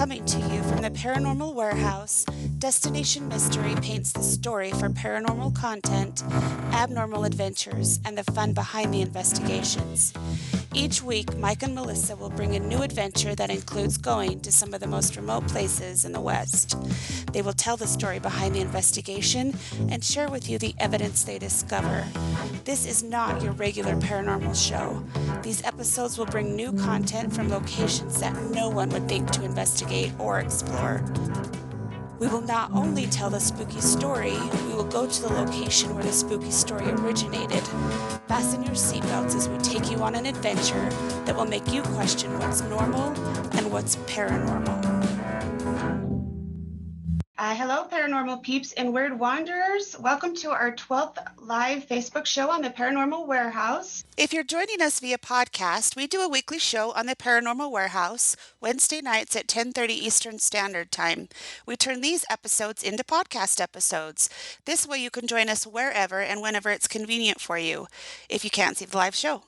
Coming to you from the Paranormal Warehouse, Destination Mystery paints the story for paranormal content, abnormal adventures, and the fun behind the investigations. Each week, Mike and Melissa will bring a new adventure that includes going to some of the most remote places in the West. They will tell the story behind the investigation and share with you the evidence they discover. This is not your regular paranormal show. These episodes will bring new content from locations that no one would think to investigate or explore. We will not only tell the spooky story, we will go to the location where the spooky story originated. Fasten your seatbelts as we take you on an adventure that will make you question what's normal and what's paranormal. Hello, paranormal peeps and weird wanderers. Welcome to our 12th live Facebook show on the Paranormal Warehouse. If you're joining us via podcast, we do a weekly show on the Paranormal Warehouse, Wednesday nights at 10:30 Eastern Standard Time. We turn these episodes into podcast episodes. This way you can join us wherever and whenever it's convenient for you, if you can't see the live show.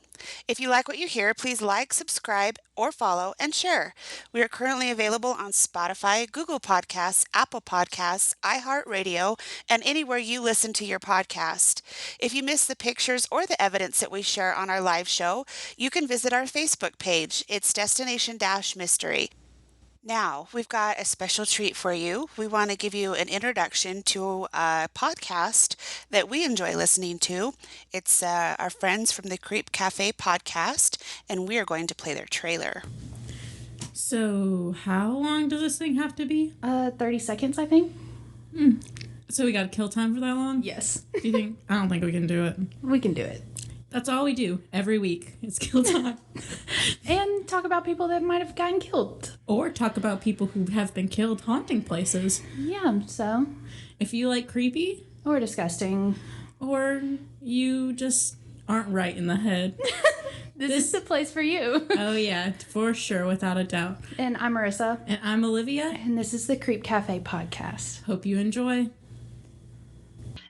If you like what you hear, please like, subscribe, or follow, and share. We are currently available on Spotify, Google Podcasts, Apple Podcasts, iHeartRadio, and anywhere you listen to your podcast. If you miss the pictures or the evidence that we share on our live show, you can visit our Facebook page. It's Destination-Mystery. Now, we've got a special treat for you. We want to give you an introduction to a podcast that we enjoy listening to. It's our friends from the Creep Cafe podcast, and we are going to play their trailer. So, how long does this thing have to be? 30 seconds, I think. So we got kill time for that long? Yes. Do you think? I don't think we can do it. We can do it. That's all we do every week. It's kill time. And talk about people that might have gotten killed. Or talk about people who have been killed haunting places. Yeah, so. If you like creepy. Or disgusting. Or you just aren't right in the head. This is the place for you. Oh, yeah, for sure, without a doubt. And I'm Marissa. And I'm Olivia. And this is the Creep Cafe podcast. Hope you enjoy.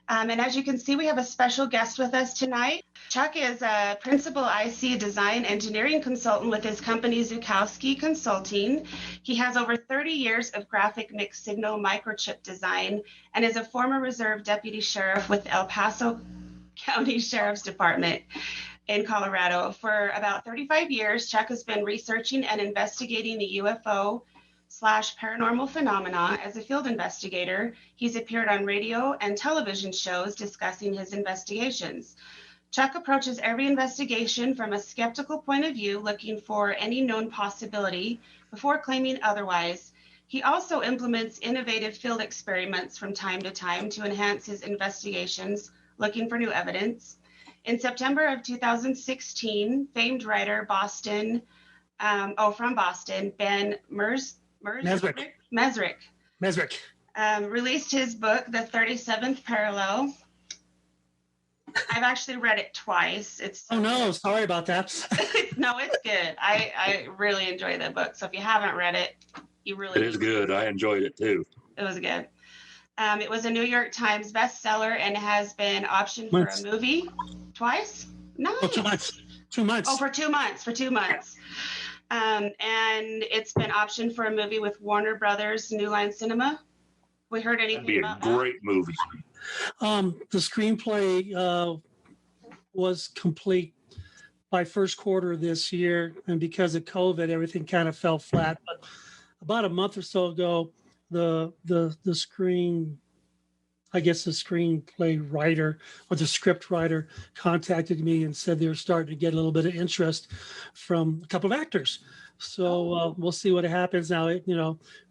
And as you can see, we have a special guest with us tonight. Chuck is a principal IC design engineering consultant with his company Zukowski Consulting. He has over 30 years of graphic mixed signal microchip design and is a former reserve deputy sheriff with El Paso County Sheriff's Department in Colorado. For about 35 years, Chuck has been researching and investigating the UFO/paranormal phenomena as a field investigator. He's appeared on radio and television shows discussing his investigations. Chuck approaches every investigation from a skeptical point of view, looking for any known possibility before claiming otherwise. He also implements innovative field experiments from time to time to enhance his investigations, looking for new evidence. In September of 2016, famed writer from Boston, Ben Mesrick released his book, The 37th Parallel. I've actually read it twice. Oh no, sorry about that. No, it's good. I really enjoy the book. So if you haven't read it, you really It is good. I enjoyed it too. It was good. It was a New York Times bestseller and has been optioned for a movie twice. Nice. Oh, 2 months. 2 months. Oh, for 2 months. And it's been optioned for a movie with Warner Brothers New Line Cinema. We heard anything about that? That'd be a great movie. The screenplay was complete by first quarter this year, and because of COVID, everything kind of fell flat. But about a month or so ago, the screenplay writer or the script writer contacted me and said they're starting to get a little bit of interest from a couple of actors. So we'll see what happens now.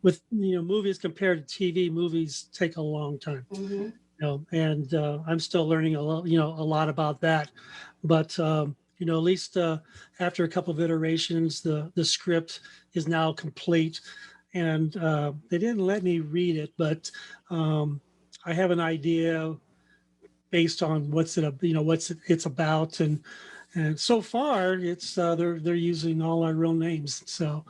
With movies compared to TV, movies take a long time. Mm-hmm. And I'm still learning a lot about that. But at least after a couple of iterations, the script is now complete. And they didn't let me read it, but I have an idea based on what it's about, and so far it's they're using all our real names. So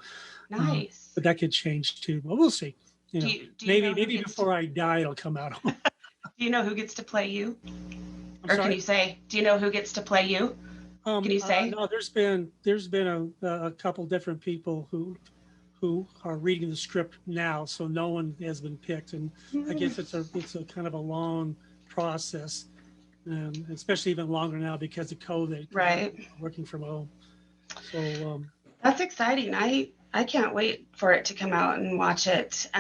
nice. But that could change too. But we'll see. Do you maybe before I die, it'll come out. Do you know who gets to play you? Or can you say? Do you know who gets to play you? Can you say? No, there's been a couple different people who who are reading the script now, so no one has been picked. And I guess it's a kind of a long process, and especially even longer now because of COVID, Right. working from home. So That's exciting. I can't wait for it to come out and watch it.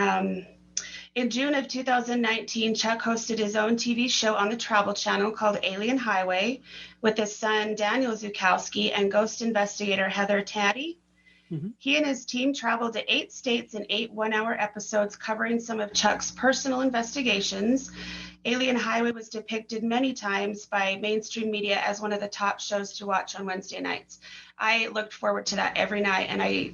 In June of 2019, Chuck hosted his own TV show on the Travel Channel called Alien Highway with his son Daniel Zukowski and ghost investigator Heather Taddy. He and his team traveled to 8 states in 8 one-hour episodes covering some of Chuck's personal investigations. Alien Highway was depicted many times by mainstream media as one of the top shows to watch on Wednesday nights. I looked forward to that every night, and I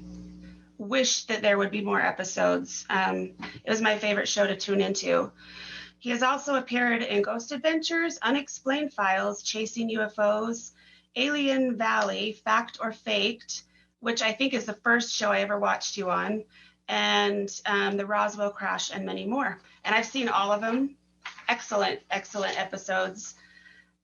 wish that there would be more episodes. It was my favorite show to tune into. He has also appeared in Ghost Adventures, Unexplained Files, Chasing UFOs, Alien Valley, Fact or Faked, which I think is the first show I ever watched you on, and the Roswell Crash, and many more. And I've seen all of them. Excellent episodes.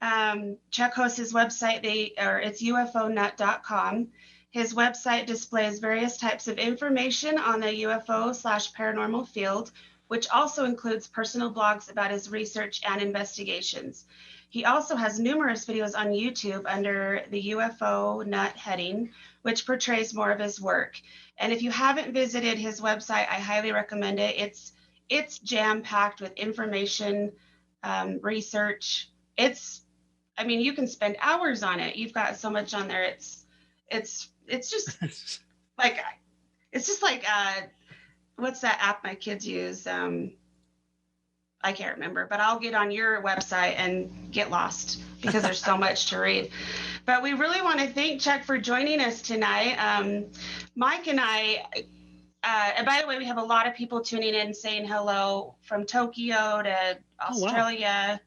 Chuck hosts his website, it's ufonut.com. His website displays various types of information on the UFO/paranormal field, which also includes personal blogs about his research and investigations. He also has numerous videos on YouTube under the UFO Nut heading, which portrays more of his work. And if you haven't visited his website, I highly recommend it. It's jam-packed with information, research. You can spend hours on it. You've got so much on there. It's just like, what's that app my kids use? I can't remember, but I'll get on your website and get lost because there's so much to read. But we really want to thank Chuck for joining us tonight. Mike and I, and by the way, we have a lot of people tuning in saying hello from Tokyo to Australia.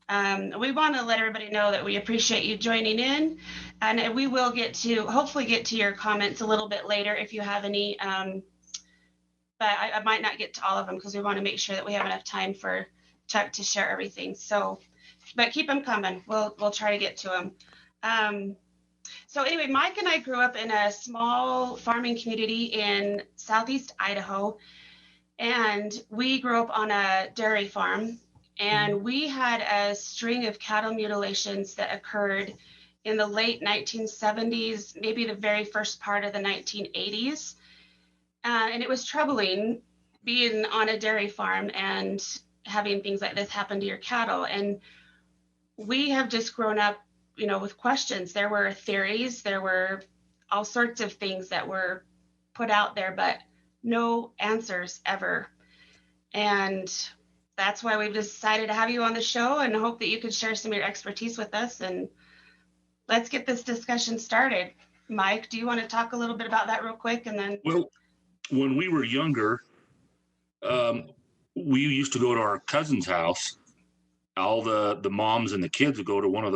Oh, wow. We want to let everybody know that we appreciate you joining in, and we will hopefully get to your comments a little bit later if you have any. But I might not get to all of them because we want to make sure that we have enough time for Chuck to share everything. So, but keep them coming. We'll try to get to them. So anyway, Mike and I grew up in a small farming community in southeast Idaho, and we grew up on a dairy farm, and we had a string of cattle mutilations that occurred in the late 1970s, maybe the very first part of the 1980s. And it was troubling being on a dairy farm and having things like this happen to your cattle. And we have just grown up, with questions. There were theories, there were all sorts of things that were put out there, but no answers ever. And that's why we've decided to have you on the show and hope that you could share some of your expertise with us. And let's get this discussion started. Mike, do you want to talk a little bit about that real quick? And then... Well, when we were younger, we used to go to our cousin's house. All the moms and the kids would go to one of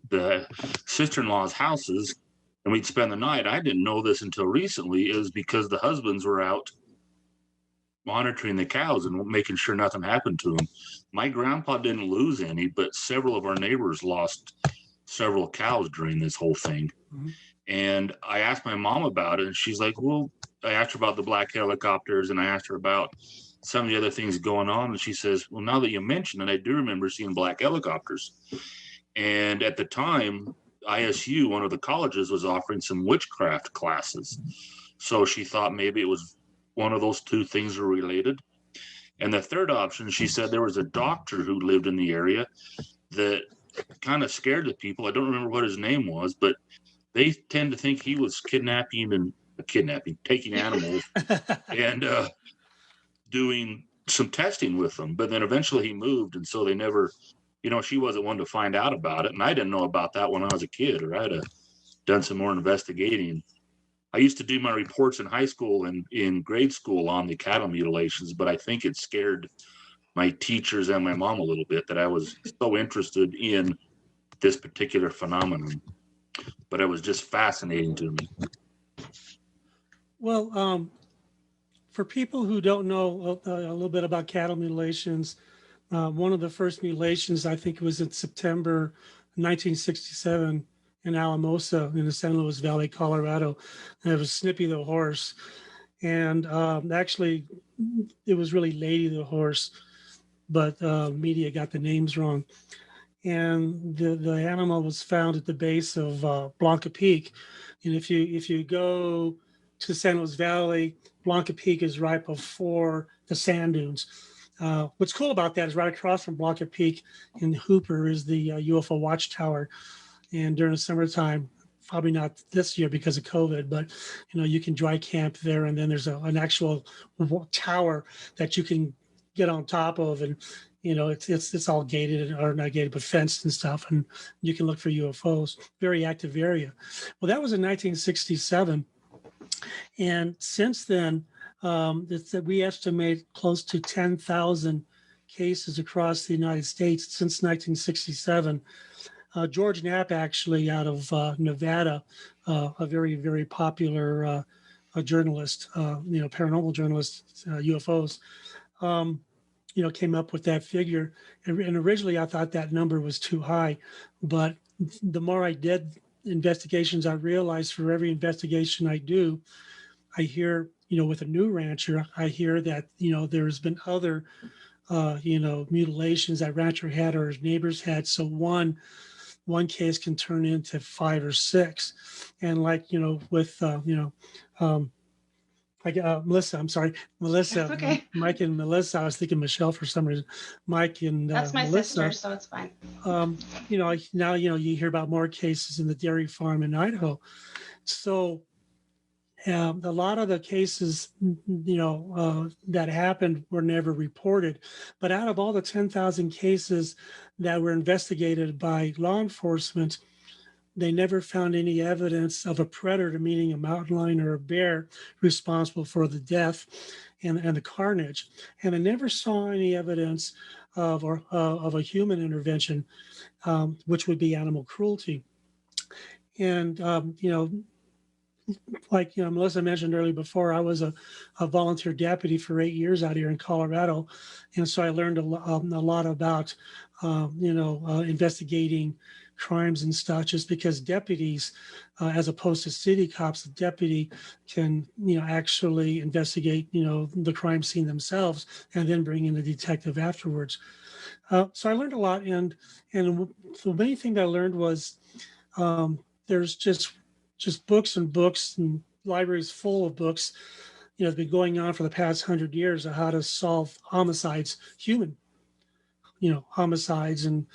the sister-in-law's houses, and we'd spend the night. I didn't know this until recently. It was because the husbands were out monitoring the cows and making sure nothing happened to them. My grandpa didn't lose any, but several of our neighbors lost several cows during this whole thing. Mm-hmm. And I asked my mom about it, and she's like, well, I asked her about the black helicopters, and I asked her about some of the other things going on. And she says, well, now that you mention it, I do remember seeing black helicopters. And at the time, ISU, one of the colleges, was offering some witchcraft classes. So she thought maybe it was one of those two things were related. And the third option, she said there was a doctor who lived in the area that kind of scared the people. I don't remember what his name was, but they tend to think he was taking animals and doing some testing with them. But then eventually he moved, and so they never, she wasn't one to find out about it. And I didn't know about that when I was a kid, or I'd have done some more investigating. I used to do my reports in high school and in grade school on the cattle mutilations, but I think it scared my teachers and my mom a little bit that I was so interested in this particular phenomenon. But it was just fascinating to me. Well, for people who don't know a little bit about cattle mutilations, one of the first mutilations, I think it was in September 1967 in Alamosa in the San Luis Valley, Colorado. And it was Snippy the horse. And actually, it was really Lady the horse, but media got the names wrong. And the animal was found at the base of Blanca Peak. And if you go to San Luis Valley, Blanca Peak is right before the sand dunes. What's cool about that is right across from Blanca Peak in Hooper is the UFO watchtower. And during the summertime, probably not this year because of COVID, but you can dry camp there, and then there's an actual tower that you can get on top of, and it's all gated, or not gated but fenced and stuff, and you can look for UFOs. Very active area. Well, that was in 1967, and since then, we estimate close to 10,000 cases across the United States since 1967. George Knapp, actually, out of Nevada, a very, very popular journalist, paranormal journalist, UFOs, came up with that figure. And originally, I thought that number was too high, but the more I did investigations, I realized for every investigation I do, I hear, with a new rancher, I hear that there's been other mutilations that rancher had or his neighbors had. So one case can turn into 5 or 6, and with Melissa, I'm sorry, Melissa. Okay. Mike and Melissa. I was thinking Michelle for some reason. Mike and That's my Melissa. sister, so it's fine. Now you hear about more cases in the dairy farm in Idaho. So a lot of the cases, that happened were never reported. But out of all the 10,000 cases that were investigated by law enforcement, they never found any evidence of a predator, meaning a mountain lion or a bear, responsible for the death and the carnage. And they never saw any evidence of a human intervention, which would be animal cruelty. And like Melissa mentioned earlier before, I was a volunteer deputy for 8 years out here in Colorado, and so I learned a lot about investigating crimes and stuff. Just because deputies, as opposed to city cops, a deputy can actually investigate the crime scene themselves and then bring in a detective afterwards. So I learned a lot, and the main thing that I learned was there's just books and books and libraries full of books, it's been going on for the past 100 years of how to solve homicides, human, homicides and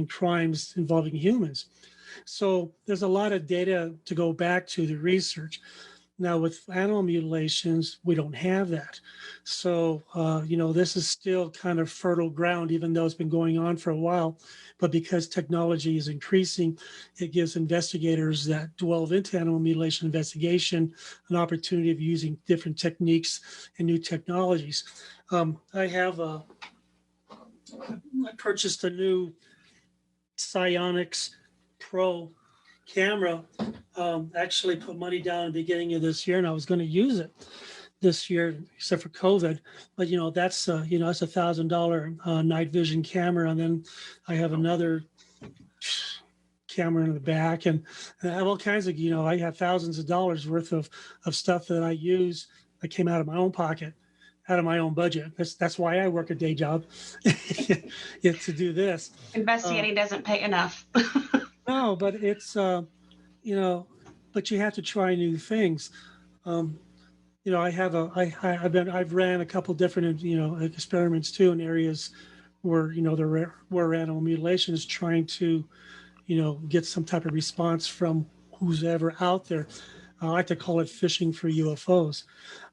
crimes involving humans. So there's a lot of data to go back to the research. Now with animal mutilations, we don't have that. So, this is still kind of fertile ground, even though it's been going on for a while. But because technology is increasing, it gives investigators that delve into animal mutilation investigation an opportunity of using different techniques and new technologies. I purchased a new Psionics Pro camera. Actually put money down at the beginning of this year, and I was going to use it this year, except for COVID. But that's that's $1,000 night vision camera, and then I have another camera in the back, and I have all kinds of I have thousands of dollars worth of stuff that I use that came out of my own pocket, out of my own budget. That's why I work a day job to do this. Investigating doesn't pay enough. No, but it's but you have to try new things. I've ran a couple different experiments too in areas where where animal mutilation is trying to get some type of response from who's ever out there. I like to call it fishing for UFOs.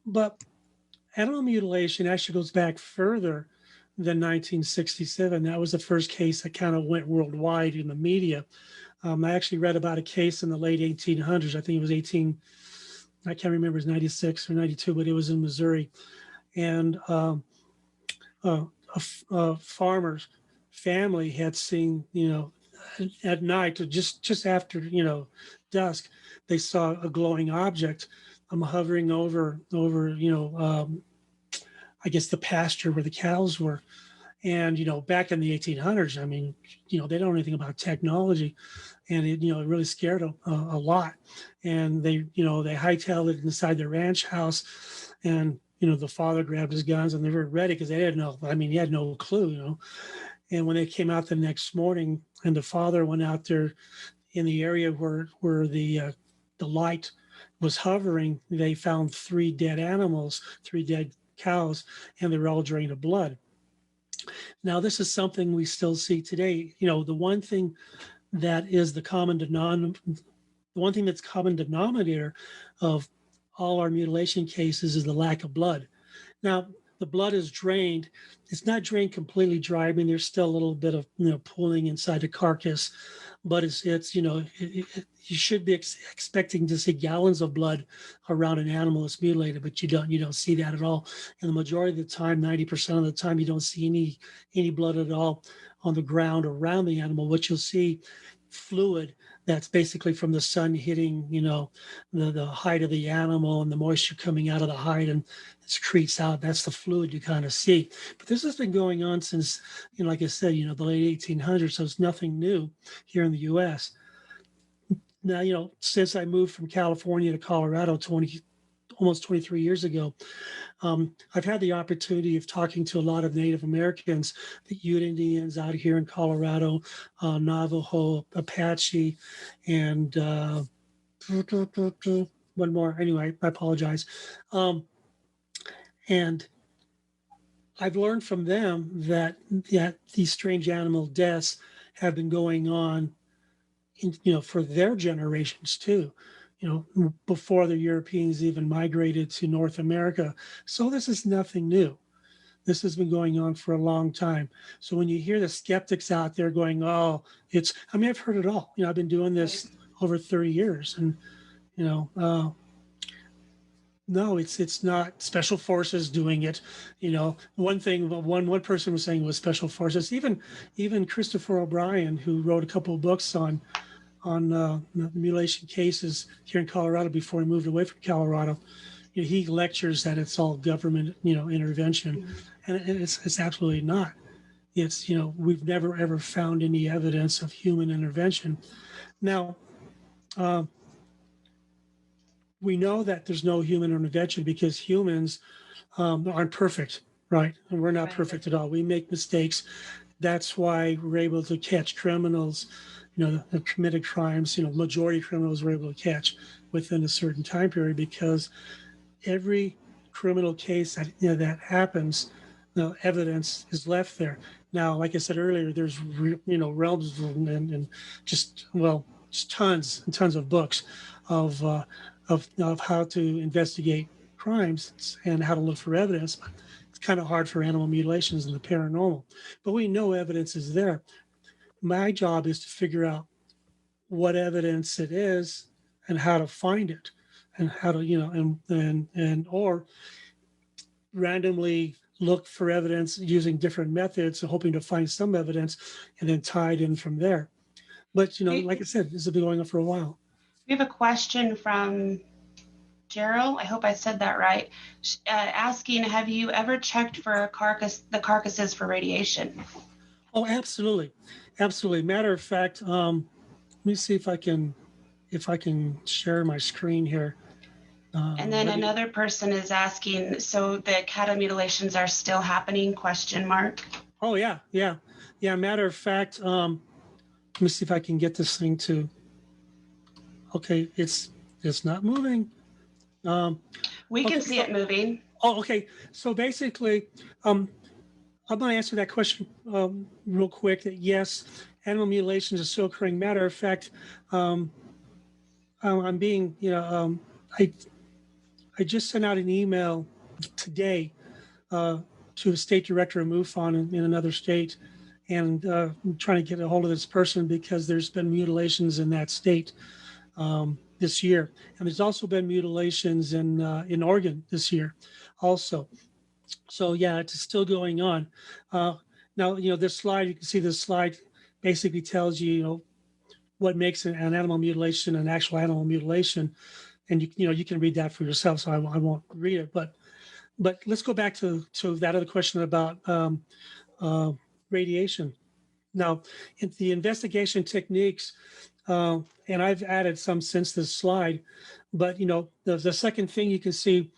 But animal mutilation actually goes back further than 1967. That was the first case that kind of went worldwide in the media. I actually read about a case in the late 1800s. I think it was I can't remember, it was 96 or 92, but it was in Missouri. And a farmer's family had seen, at night, or just after, dusk, they saw a glowing object hovering over, I guess the pasture where the cows were. And, back in the 1800s, I mean, they don't know anything about technology. and it it really scared them a lot. And they hightailed it inside the ranch house, and the father grabbed his guns, and they were ready because they didn't know. I mean, he had no clue. And when they came out the next morning, and the father went out there in the area where the light was hovering, they found three dead animals, three dead cows, and they were all drained of blood. Now, this is something we still see today. The one thing that is the one thing that's common denominator of all our mutilation cases is the lack of blood. Now, the blood is drained. It's not drained completely dry. I mean, there's still a little bit of pooling inside the carcass, but it's you should be expecting to see gallons of blood around an animal that's mutilated, but you don't see that at all. And the majority of the time, 90% of the time, you don't see any blood at all on the ground around the animal. What you'll see, fluid that's basically from the sun hitting the hide of the animal, and the moisture coming out of the hide and it secretes out. That's the fluid you kind of see. But this has been going on since like I said, the late 1800s, so it's nothing new here in the US. Now, since I moved from California to Colorado almost 23 years ago, I've had the opportunity of talking to a lot of Native Americans, the Ute Indians out here in Colorado, Navajo, Apache, and one more. Anyway, I apologize. And I've learned from them that these strange animal deaths have been going on, for their generations too. Before the Europeans even migrated to North America. So this is nothing new. This has been going on for a long time. So when you hear the skeptics out there going, "Oh, I've heard it all." I've been doing this over 30 years, and no, it's not special forces doing it. One thing one person was saying was special forces. Even Christopher O'Brien, who wrote a couple of books on mutilation cases here in Colorado before he moved away from Colorado, he lectures that it's all government, intervention, and it's absolutely not. It's we've never ever found any evidence of human intervention. Now, we know that there's no human intervention because humans aren't perfect, right? And we're not perfect at all. We make mistakes. That's why we're able to catch criminals. That committed crimes, majority of criminals were able to catch within a certain time period, because every criminal case that happens, evidence is left there. Now, like I said earlier, there's realms and just tons and tons of books of how to investigate crimes and how to look for evidence. It's kind of hard for animal mutilations and the paranormal, but we know evidence is there. My job is to figure out what evidence it is and how to find it, and how to or randomly look for evidence using different methods, hoping to find some evidence and then tie it in from there. But like I said, this has been going on for a while. We have a question from Gerald, I hope I said that right, asking, have you ever checked for the carcasses for radiation? Oh, absolutely. Absolutely. Matter of fact, let me see if I can share my screen here. And then another person is asking, so the cattle mutilations are still happening, question mark? Oh, yeah. Matter of fact, let me see if I can get this thing to, okay, it's not moving. We can see it moving. Oh, okay. So basically, I'm going to answer that question real quick. That yes, animal mutilations are still occurring. Matter of fact, I'm being, I just sent out an email today to a state director of MUFON in another state, and I'm trying to get a hold of this person because there's been mutilations in that state this year, and there's also been mutilations in Oregon this year, also. So yeah, it's still going on. Now, this slide, you can see this slide basically tells you, what makes an animal mutilation an actual animal mutilation, and you can read that for yourself. So I won't read it, but let's go back to that other question about radiation. Now, in the investigation techniques, And I've added some since this slide. But the second thing you can see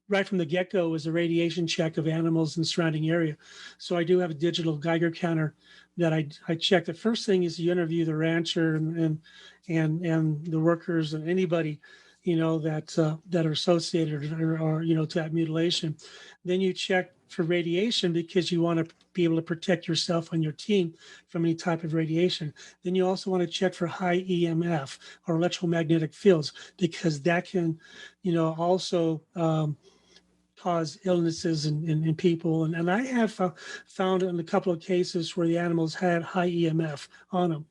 right from the get-go is a radiation check of animals in the surrounding area. So I do have a digital Geiger counter that I check. The first thing is you interview the rancher and the workers and anybody that are associated or to that mutilation. Then you check for radiation because you want to be able to protect yourself and your team from any type of radiation. Then you also want to check for high EMF or electromagnetic fields because that can also cause illnesses in people. And I have found in a couple of cases where the animals had high EMF on them.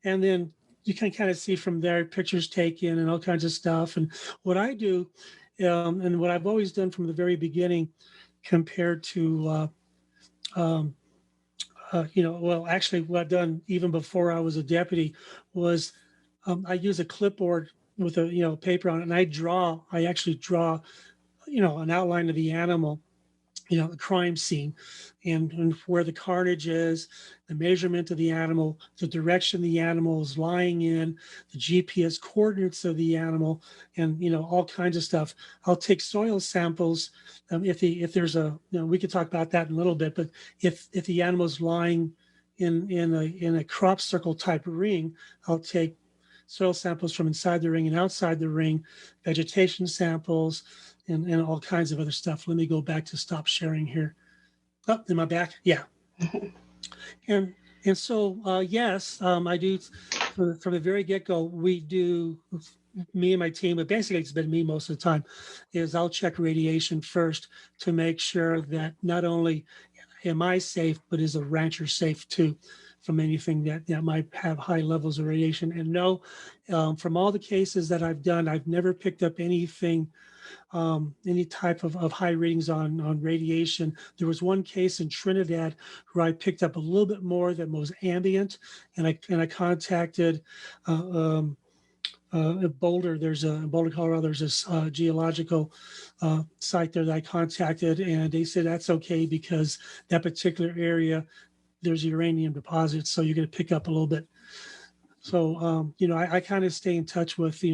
And then you can kind of see from there pictures taken and all kinds of stuff. And what I do, and what I've always done from the very beginning compared to, well, actually what I've done even before I was a deputy was I use a clipboard with a, paper on it, and I actually draw an outline of the animal, the crime scene and where the carnage is, the measurement of the animal, the direction the animal is lying in, the GPS coordinates of the animal, and all kinds of stuff. I'll take soil samples if there's we could talk about that in a little bit, but if the animal's lying in a crop circle type ring, I'll take soil samples from inside the ring and outside the ring, vegetation samples, and all kinds of other stuff. Let me go back to stop sharing here. Oh, am I back? Yeah. and so yes, I do from the very get-go. We do, me and my team, but basically it's been me most of the time, is I'll check radiation first to make sure that not only am I safe, but is a rancher safe too from anything that might have high levels of radiation. And no, from all the cases that I've done, I've never picked up anything, any type of high readings on radiation. There was one case in Trinidad where I picked up a little bit more that was ambient, and I contacted Boulder. There's in Boulder, Colorado. There's this geological site there that I contacted, and they said that's okay because that particular area there's uranium deposits, so you're going to pick up a little bit. So I kind of stay in touch with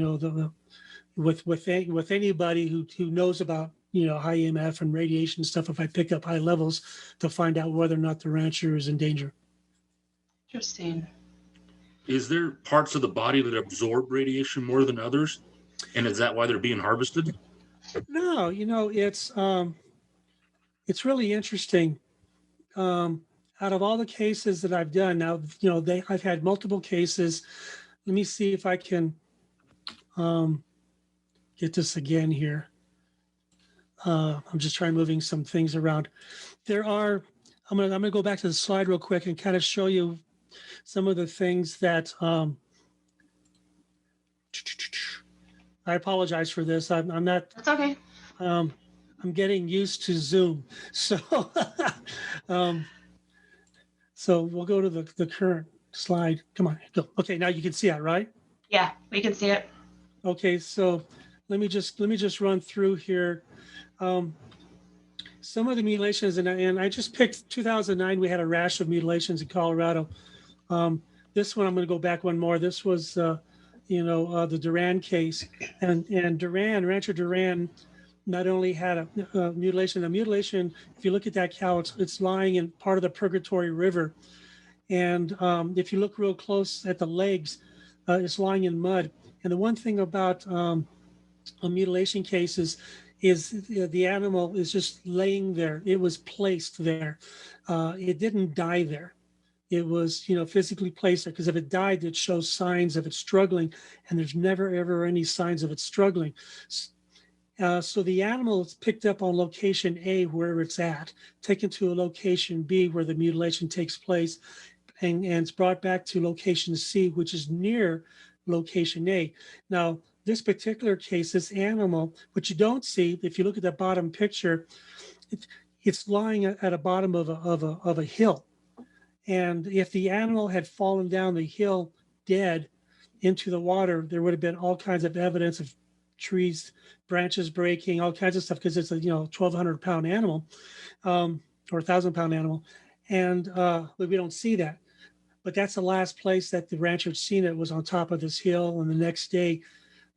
with anybody who knows about high EMF and radiation stuff. If I pick up high levels, to find out whether or not the rancher is in danger. Interesting. Is there parts of the body that absorb radiation more than others, and is that why they're being harvested? No, it's really interesting. Out of all the cases that I've done now, I've had multiple cases. Let me see if I can get this again here. I'm just trying moving some things around. I'm gonna go back to the slide real quick and kind of show you some of the things that I apologize for this. I'm not. That's okay. I'm getting used to Zoom, so so we'll go to the current slide. Come on, go. Okay, now you can see it, right? Yeah, we can see it. Okay, so let me just run through here. Some of the mutilations, and I just picked 2009. We had a rash of mutilations in Colorado. This one, I'm going to go back one more. This was, the Duran case, and Rancher Duran, not only had a mutilation. The mutilation, if you look at that cow, it's lying in part of the Purgatory River, and if you look real close at the legs, it's lying in mud. And the one thing about mutilation cases is the animal is just laying there. It was placed there. It didn't die there. It was, physically placed there, because if it died, it shows signs of it struggling, and there's never, ever any signs of it struggling. So the animal is picked up on location A, wherever it's at, taken to a location B where the mutilation takes place, and it's brought back to location C, which is near location A. Now, this particular case, this animal, which you don't see, if you look at the bottom picture, it's lying at a bottom of a hill. And if the animal had fallen down the hill dead into the water, there would have been all kinds of evidence of trees, branches breaking, all kinds of stuff, because it's a 1,200-pound animal, or 1,000-pound animal, and but we don't see that. but that's the last place that the rancher had seen it, was on top of this hill. And the next day,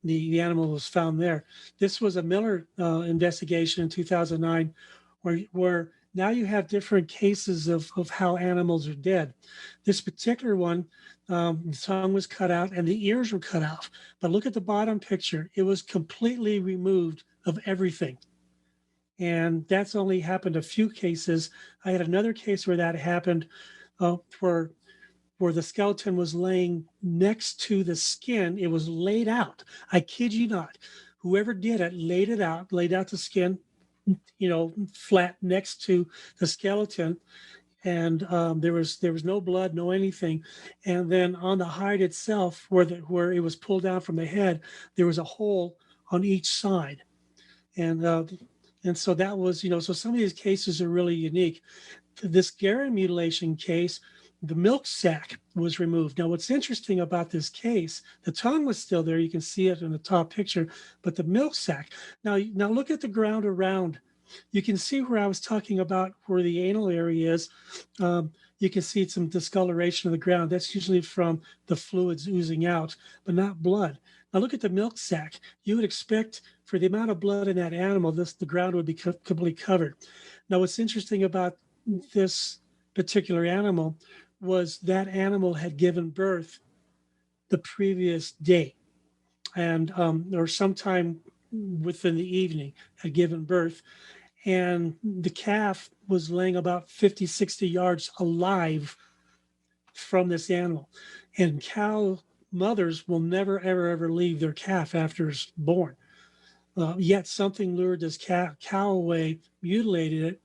the animal was found there. This was a Miller investigation in 2009, where now you have different cases of how animals are dead. This particular one, the tongue was cut out and the ears were cut off. But look at the bottom picture. It was completely removed of everything. And that's only happened a few cases. I had another case where that happened, where the skeleton was laying next to the skin. It was laid out. I kid you not. Whoever did it laid out the skin, flat next to the skeleton. And there was no blood, no anything. And then on the hide itself, where it was pulled down from the head, there was a hole on each side. And so that was, so some of these cases are really unique. This Garand mutilation case, the milk sac was removed. Now, what's interesting about this case, the tongue was still there. You can see it in the top picture, but the milk sac. Now look at the ground around. You can see where I was talking about where the anal area is. You can see some discoloration of the ground. That's usually from the fluids oozing out, but not blood. Now look at the milk sac. You would expect, for the amount of blood in that animal, the ground would be completely covered. Now, what's interesting about this particular animal was that animal had given birth the previous day, and or sometime within the evening had given birth, and the calf was laying about 50, 60 yards alive from this animal. And cow mothers will never, ever, ever leave their calf after it's born. Yet something lured this cow away, mutilated it,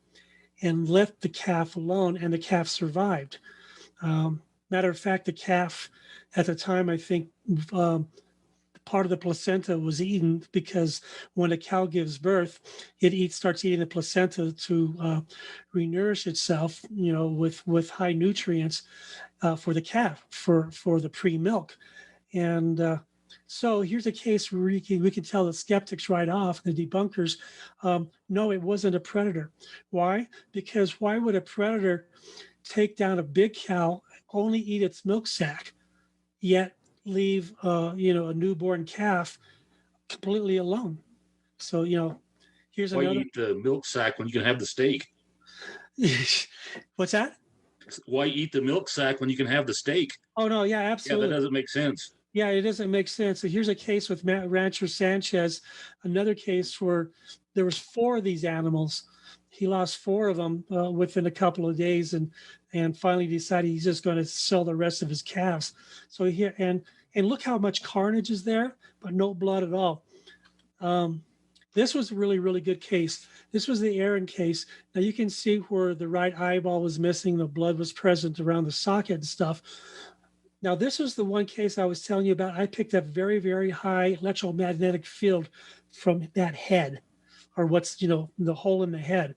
and left the calf alone, and the calf survived. Matter of fact, the calf at the time, I think, part of the placenta was eaten, because when a cow gives birth, it starts eating the placenta to renourish itself, with high nutrients for the calf, for the pre-milk. And so here's a case where we can tell the skeptics right off, the debunkers, no, it wasn't a predator. Why? Because why would a predator take down a big cow, only eat its milk sac, yet leave a newborn calf completely alone? So here's Why another. eat the milk sac when you can have the steak? What's that? Why eat the milk sac when you can have the steak? Oh no, yeah, absolutely. Yeah, that doesn't make sense. Yeah, it doesn't make sense. So here's a case with Rancher Sanchez, another case where there was 4 of these animals. He lost 4 of them within a couple of days, and finally decided he's just going to sell the rest of his calves. So and look how much carnage is there, but no blood at all. This was a really, really good case. This was the Aaron case. Now you can see where the right eyeball was missing. The blood was present around the socket and stuff. Now, this was the one case I was telling you about. I picked up very, very high electromagnetic field from that head, or what's, the hole in the head.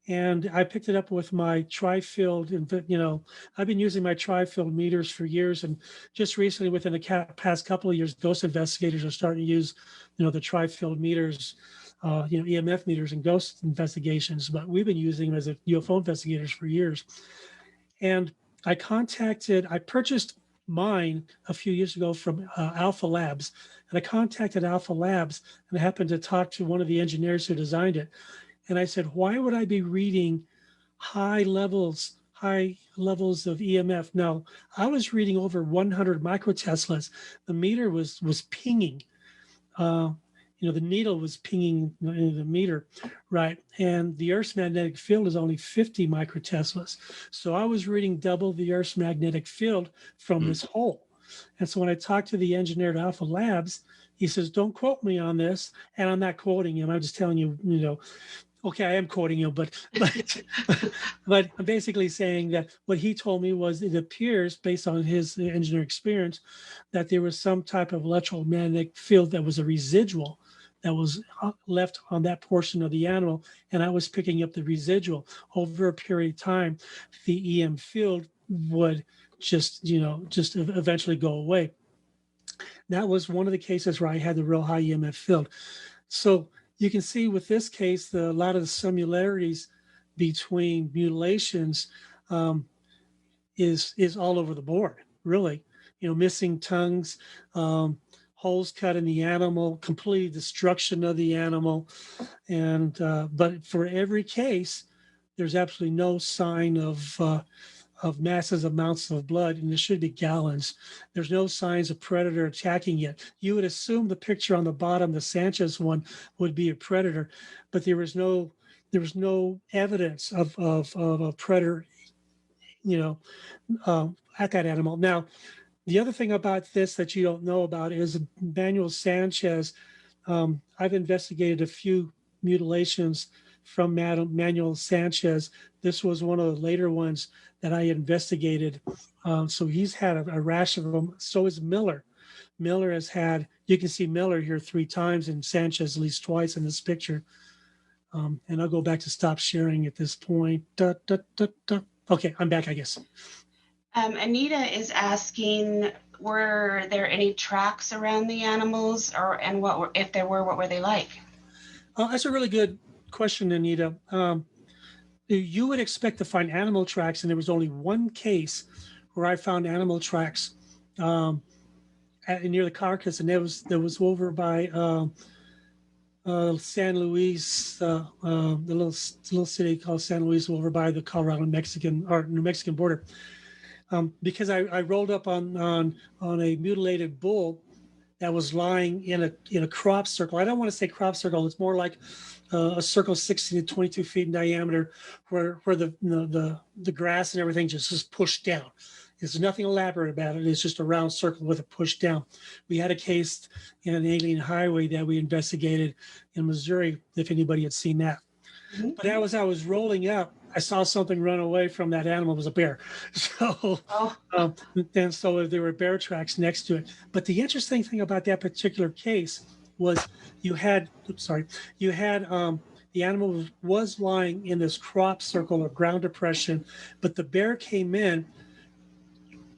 And I picked it up with my tri-field, and, I've been using my tri-field meters for years. And just recently, within the past couple of years, ghost investigators are starting to use, the tri-field meters, EMF meters in ghost investigations. But we've been using them as UFO investigators for years. And I purchased mine a few years ago from Alpha Labs, and I contacted Alpha Labs, and I happened to talk to one of the engineers who designed it, and I said, why would I be reading high levels of EMF? No, I was reading over 100 microteslas. The meter was pinging. The needle was pinging the meter, right? And the Earth's magnetic field is only 50 microteslas. So I was reading double the Earth's magnetic field from this hole. And so when I talked to the engineer at Alpha Labs, he says, don't quote me on this. And I'm not quoting him. I'm just telling you, okay, I am quoting him, but but I'm basically saying that what he told me was, it appears, based on his engineer experience, that there was some type of electromagnetic field that was a residual that was left on that portion of the animal, and I was picking up the residual. Over a period of time, the EM field would just eventually go away. That was one of the cases where I had the real high EMF field. So you can see with this case, a lot of the similarities between mutilations. is all over the board, really. Missing tongues, holes cut in the animal, complete destruction of the animal, and but for every case, there's absolutely no sign of massive amounts of blood, and it should be gallons. There's no signs of predator attacking it. You would assume the picture on the bottom, the Sanchez one, would be a predator, but there was no evidence of a predator, at that animal. Now, the other thing about this that you don't know about is Manuel Sanchez. I've investigated a few mutilations from Manuel Sanchez. This was one of the later ones that I investigated. So he's had a rash of them. So is Miller. Miller has had, you can see Miller here 3 times and Sanchez at least twice in this picture. And I'll go back to stop sharing at this point. Okay, I'm back, I guess. Anita is asking, were there any tracks around the animals, and if there were, what were they like? That's a really good question, Anita. You would expect to find animal tracks, and there was only one case where I found animal tracks near the carcass, and that was over by San Luis, the little city called San Luis, over by the Colorado Mexican or New Mexican border. Because I rolled up on a mutilated bull that was lying in a crop circle. I don't want to say crop circle. It's more like a circle 16 to 22 feet in diameter, where the grass and everything just pushed down. There's nothing elaborate about it. It's just a round circle with a push down. We had a case in an alien highway that we investigated in Missouri, if anybody had seen that. Mm-hmm. But as I was rolling up, I saw something run away from that animal. It was a bear. So, and so there were bear tracks next to it. But the interesting thing about that particular case was the animal was lying in this crop circle or ground depression, but the bear came in,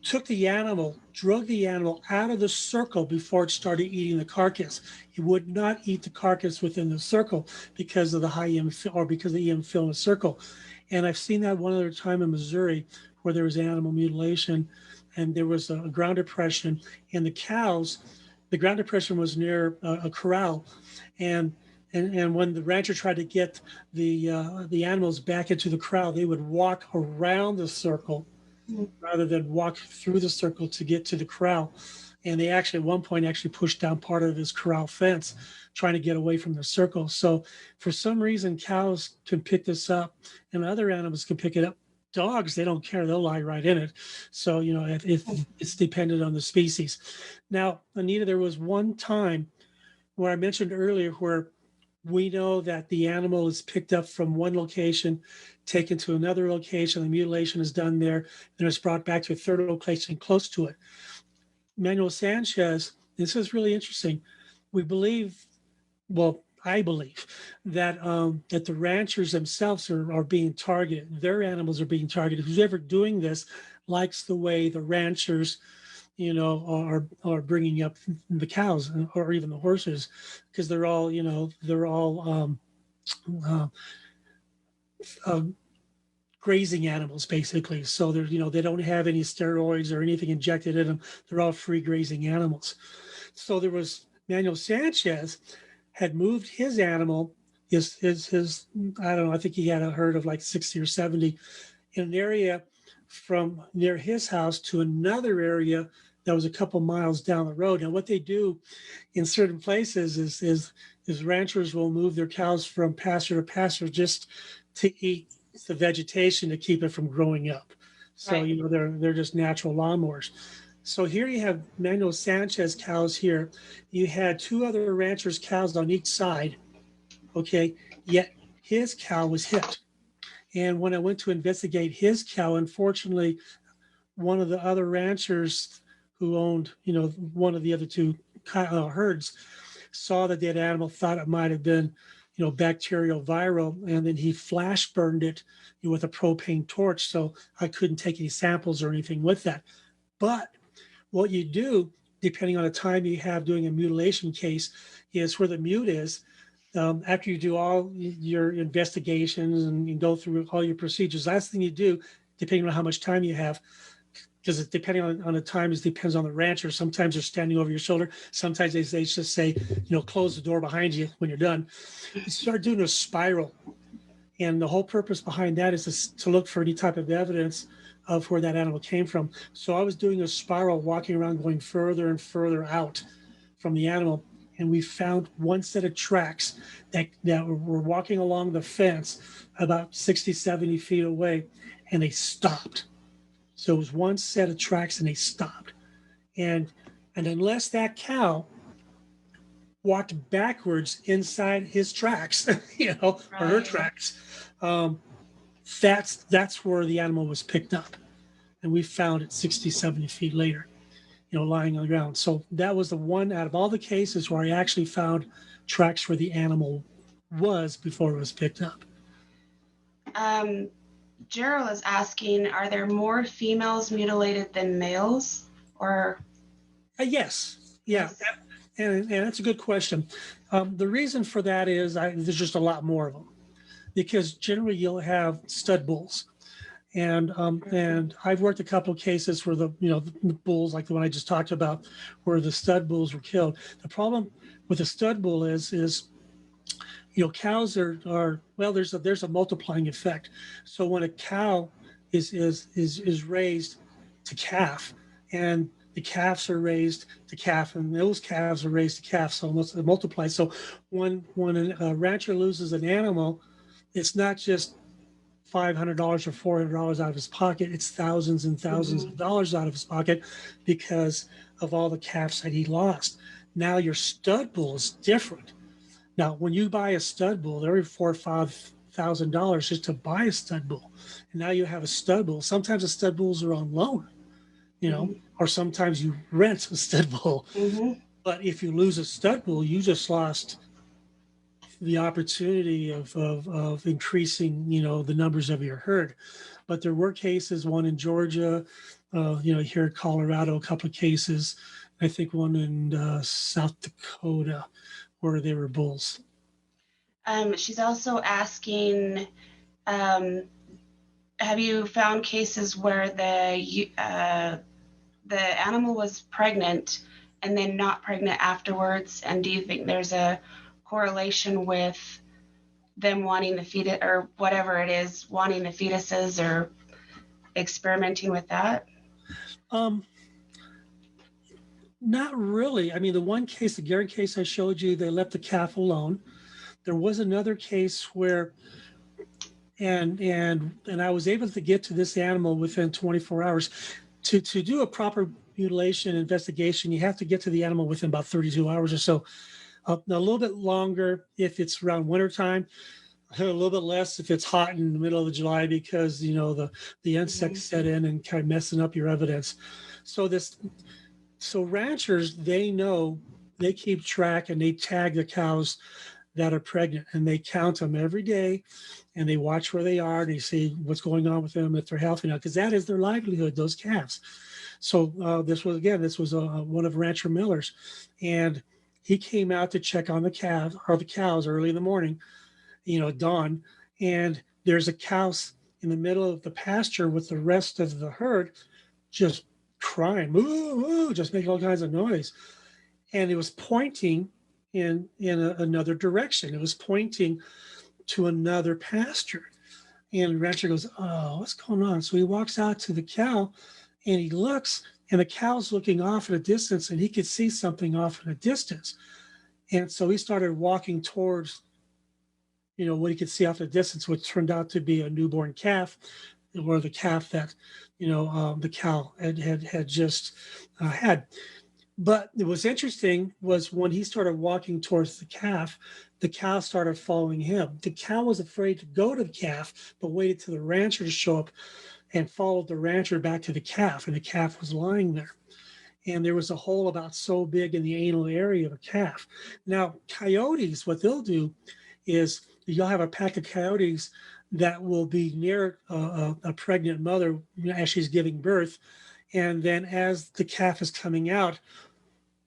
took the animal, drug the animal out of the circle before it started eating the carcass. It would not eat the carcass within the circle because of the high EM or because of the EM fill in the circle. And I've seen that one other time in Missouri where there was animal mutilation and there was a ground depression, and the ground depression was near a corral, and when the rancher tried to get the animals back into the corral, they would walk around the circle rather than walk through the circle to get to the corral. And they actually at one point pushed down part of his corral fence trying to get away from the circle. So for some reason, cows can pick this up and other animals can pick it up. Dogs, they don't care. They'll lie right in it. So, it's dependent on the species. Now, Anita, there was one time where I mentioned earlier where we know that the animal is picked up from one location, taken to another location, the mutilation is done there, and it's brought back to a third location close to it. Manuel Sanchez, this is really interesting. I believe that that the ranchers themselves are being targeted. Their animals are being targeted. Whoever doing this likes the way the ranchers, are bringing up the cows or even the horses, because they're all grazing animals basically. So they don't have any steroids or anything injected in them. They're all free grazing animals. So there was Manuel Sanchez had moved his animal, his I don't know, I think he had a herd of like 60 or 70 in an area from near his house to another area that was a couple miles down the road. Now, what they do in certain places is ranchers will move their cows from pasture to pasture just to eat the vegetation to keep it from growing up. So, right. They're just natural lawnmowers. So here you have Manuel Sanchez cows here. You had 2 other ranchers' cows on each side, okay? Yet his cow was hit. And when I went to investigate his cow, unfortunately, one of the other ranchers who owned, one of the other 2 herds saw that that animal, thought it might have been, bacterial viral, and then he flash burned it with a propane torch. So I couldn't take any samples or anything with that. But what you do, depending on the time you have doing a mutilation case, is where the mute is. After you do all your investigations and you go through all your procedures, last thing you do, depending on how much time you have, because it's depending on the time, it depends on the rancher. Sometimes they're standing over your shoulder. Sometimes they just say, close the door behind you when you're done. You start doing a spiral. And the whole purpose behind that is to look for any type of evidence of where that animal came from. So I was doing a spiral, walking around, going further and further out from the animal. And we found one set of tracks that were walking along the fence about 60, 70 feet away, and they stopped. So it was one set of tracks and they stopped. And unless that cow walked backwards inside his tracks, or her tracks, that's where the animal was picked up. And we found it 60, 70 feet later, lying on the ground. So that was the one out of all the cases where I actually found tracks where the animal was before it was picked up. Gerald is asking, are there more females mutilated than males? Or yes. Yeah. And that's a good question. The reason for that is there's just a lot more of them, because generally you'll have stud bulls. And I've worked a couple of cases where the bulls, like the one I just talked about, where the stud bulls were killed. The problem with a stud bull is cows are well, there's a multiplying effect. So when a cow is raised to calf, and the calves are raised to calf, and those calves are raised to calf, so it multiplies. So when a rancher loses an animal, it's not just $500 or $400 out of his pocket. It's thousands and thousands of dollars out of his pocket because of all the calves that he lost. Now your stud bull is different. Now, when you buy a stud bull, they're $4,000 or $5,000 just to buy a stud bull. And now you have a stud bull. Sometimes the stud bulls are on loan, or sometimes you rent a stud bull. But if you lose a stud bull, you just lost the opportunity of increasing, the numbers of your herd. But there were cases, one in Georgia, here in Colorado, a couple of cases, I think one in South Dakota, where they were bulls. She's also asking, have you found cases where the animal was pregnant and then not pregnant afterwards? And do you think there's a correlation with them wanting the fetus, or whatever it is, wanting the fetuses or experimenting with that? Not really. I mean, the one case, the Gary case I showed you, they left the calf alone. There was another case where, and I was able to get to this animal within 24 hours. To do a proper mutilation investigation, you have to get to the animal within about 32 hours or so. A little bit longer if it's around wintertime, a little bit less if it's hot in the middle of July, because the insects set in and kind of messing up your evidence. So ranchers, they know, they keep track and they tag the cows that are pregnant, and they count them every day, and they watch where they are, and they see what's going on with them, if they're healthy now, because that is their livelihood, those calves. So this was one of Rancher Miller's, and he came out to check on the cows early in the morning, dawn, and there's a cow in the middle of the pasture with the rest of the herd just crying, moo, moo, just making all kinds of noise. And it was pointing in another direction. It was pointing to another pasture. And the rancher goes, oh, what's going on? So he walks out to the cow and he looks, and the cow's looking off in a distance, and he could see something off in a distance. And so he started walking towards, what he could see off in the distance, which turned out to be a newborn calf, or the calf that, the cow had just had. But what was interesting was when he started walking towards the cow started following him. The cow was afraid to go to the calf, but waited till the rancher to show up and followed the rancher back to the calf, and the calf was lying there. And there was a hole about so big in the anal area of a calf. Now, coyotes, what they'll do is you'll have a pack of coyotes that will be near a pregnant mother as she's giving birth. And then as the calf is coming out,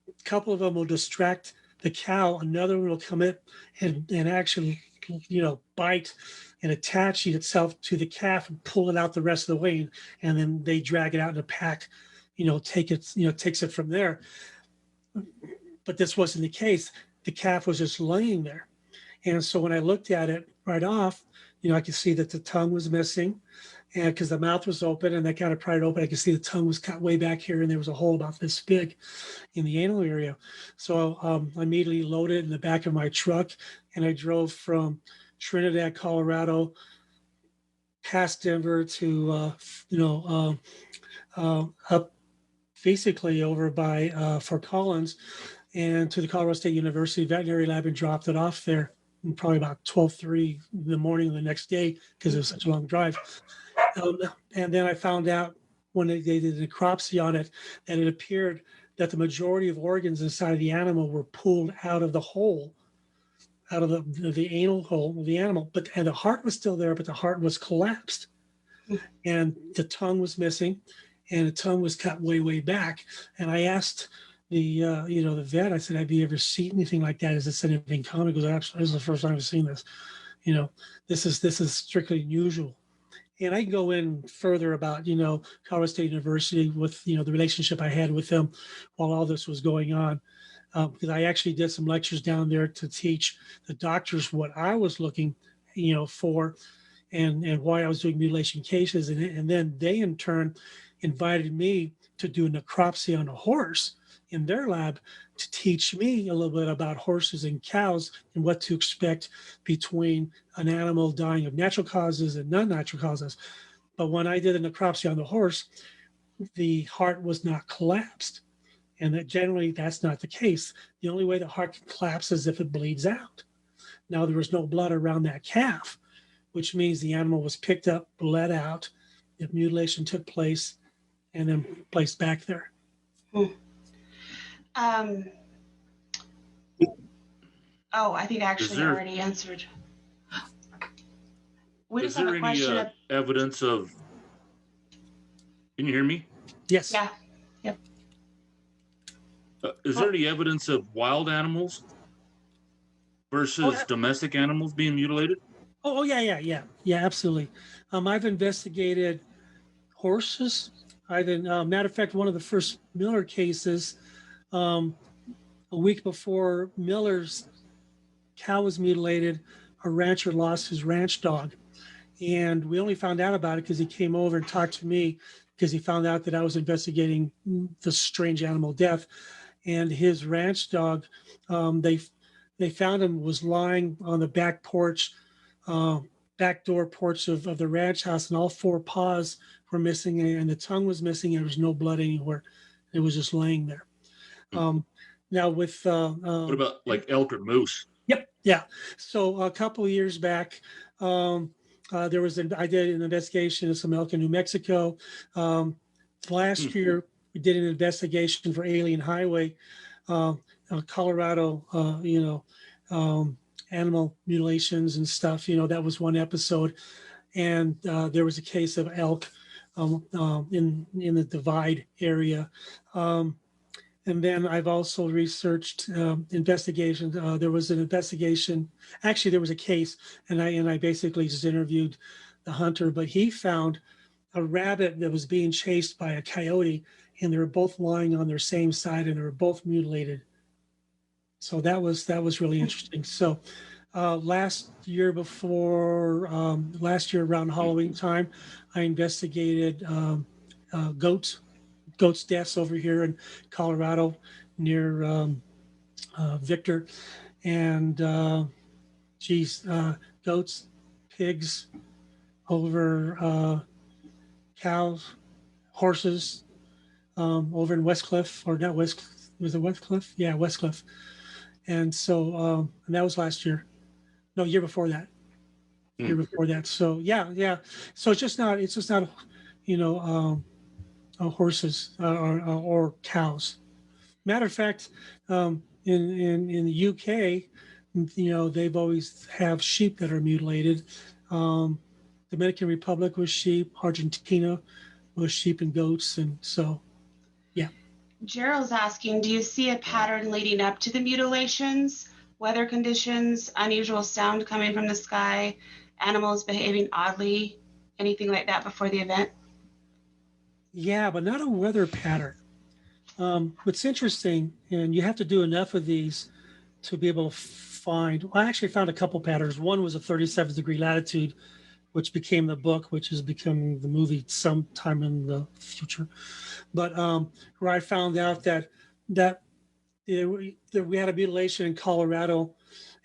a couple of them will distract the cow, another one will come in and actually, bite and attach itself to the calf and pull it out the rest of the way. And then they drag it out in a pack, takes it from there. But this wasn't the case. The calf was just laying there. And so when I looked at it right off, I could see that the tongue was missing, and because the mouth was open and they kind of pried it open, I could see the tongue was cut way back here, and there was a hole about this big in the anal area. So I immediately loaded it in the back of my truck, and I drove from Trinidad, Colorado, past Denver to up basically over by Fort Collins and to the Colorado State University veterinary lab and dropped it off there. And probably about 12:30 in the morning of the next day because it was such a long drive. And then I found out when they did a necropsy on it that it appeared that the majority of organs inside of the animal were pulled out of the hole, out of the anal hole of the animal. And the heart was still there, but the heart was collapsed. And the tongue was missing, and the tongue was cut way, way back. And I asked the vet, I said, have you ever seen anything like that? Is this anything common? He goes, absolutely, this is the first time I've seen this. This is strictly unusual. And I can go in further about, Colorado State University with, the relationship I had with them while all this was going on. Because I actually did some lectures down there to teach the doctors what I was looking, for and why I was doing mutilation cases. And then they in turn invited me to do a necropsy on a horse in their lab to teach me a little bit about horses and cows and what to expect between an animal dying of natural causes and non-natural causes. But when I did a necropsy on the horse, the heart was not collapsed. And that generally that's not the case. The only way the heart can collapse is if it bleeds out. Now there was no blood around that calf, which means the animal was picked up, bled out, if mutilation took place, and then placed back there. I think I actually already answered. We is just have there a question. Any evidence of? Can you hear me? Yes. Yeah. Yep. Is there any evidence of wild animals versus domestic animals being mutilated? Yeah, absolutely. I've investigated horses. Matter of fact, one of the first Miller cases, a week before Miller's cow was mutilated, a rancher lost his ranch dog. And we only found out about it because he came over and talked to me because he found out that I was investigating the strange animal death. And his ranch dog, they found him was lying on the back porch, back door porch of the ranch house, and all four paws were missing, and the tongue was missing, and there was no blood anywhere. It was just laying there. Now with what about like elk or moose? Yep, yeah. So a couple of years back, I did an investigation of some elk in New Mexico. Last year, we did an investigation for Alien Highway, Colorado, animal mutilations and stuff. That was one episode. And there was a case of elk in the Divide area. And then I've also researched investigations. There was an investigation. Actually, there was a case, and I basically just interviewed the hunter, but he found a rabbit that was being chased by a coyote, and they were both lying on their same side, and they were both mutilated. So that was really interesting. So last year around Halloween time, I investigated goats deaths over here in Colorado near Victor, and goats, pigs, over cows, horses, over in Westcliff, or not Westcliff, was it Westcliff? Yeah, Westcliff. And so and that was last year. No, year before that. So yeah. So it's just not horses or cows. Matter of fact, in the UK, they've always have sheep that are mutilated. Dominican Republic was sheep. Argentina was sheep and goats, and so yeah. Gerald's asking, do you see a pattern leading up to the mutilations? Weather conditions, unusual sound coming from the sky, animals behaving oddly, anything like that before the event? Yeah, but not a weather pattern. What's interesting, and you have to do enough of these to be able to find. Well, I actually found a couple patterns. One was a 37-degree latitude, which became the book, which is becoming the movie sometime in the future. But where I found out that that we had a mutilation in Colorado,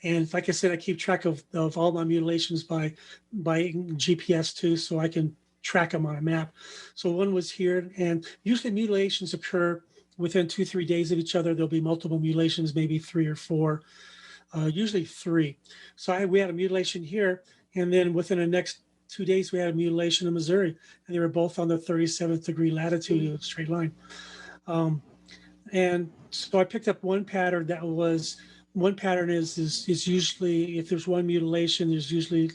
and like I said, I keep track of all my mutilations by GPS too, so I can track them on a map. So one was here, and usually mutilations occur within 2-3 days of each other. There'll be multiple mutilations, maybe 3 or 4, usually 3. So we had a mutilation here, and then within the next 2 days we had a mutilation in Missouri, and they were both on the 37th degree latitude of a straight line. And so I picked up one pattern that was one pattern is usually, if there's one mutilation, there's usually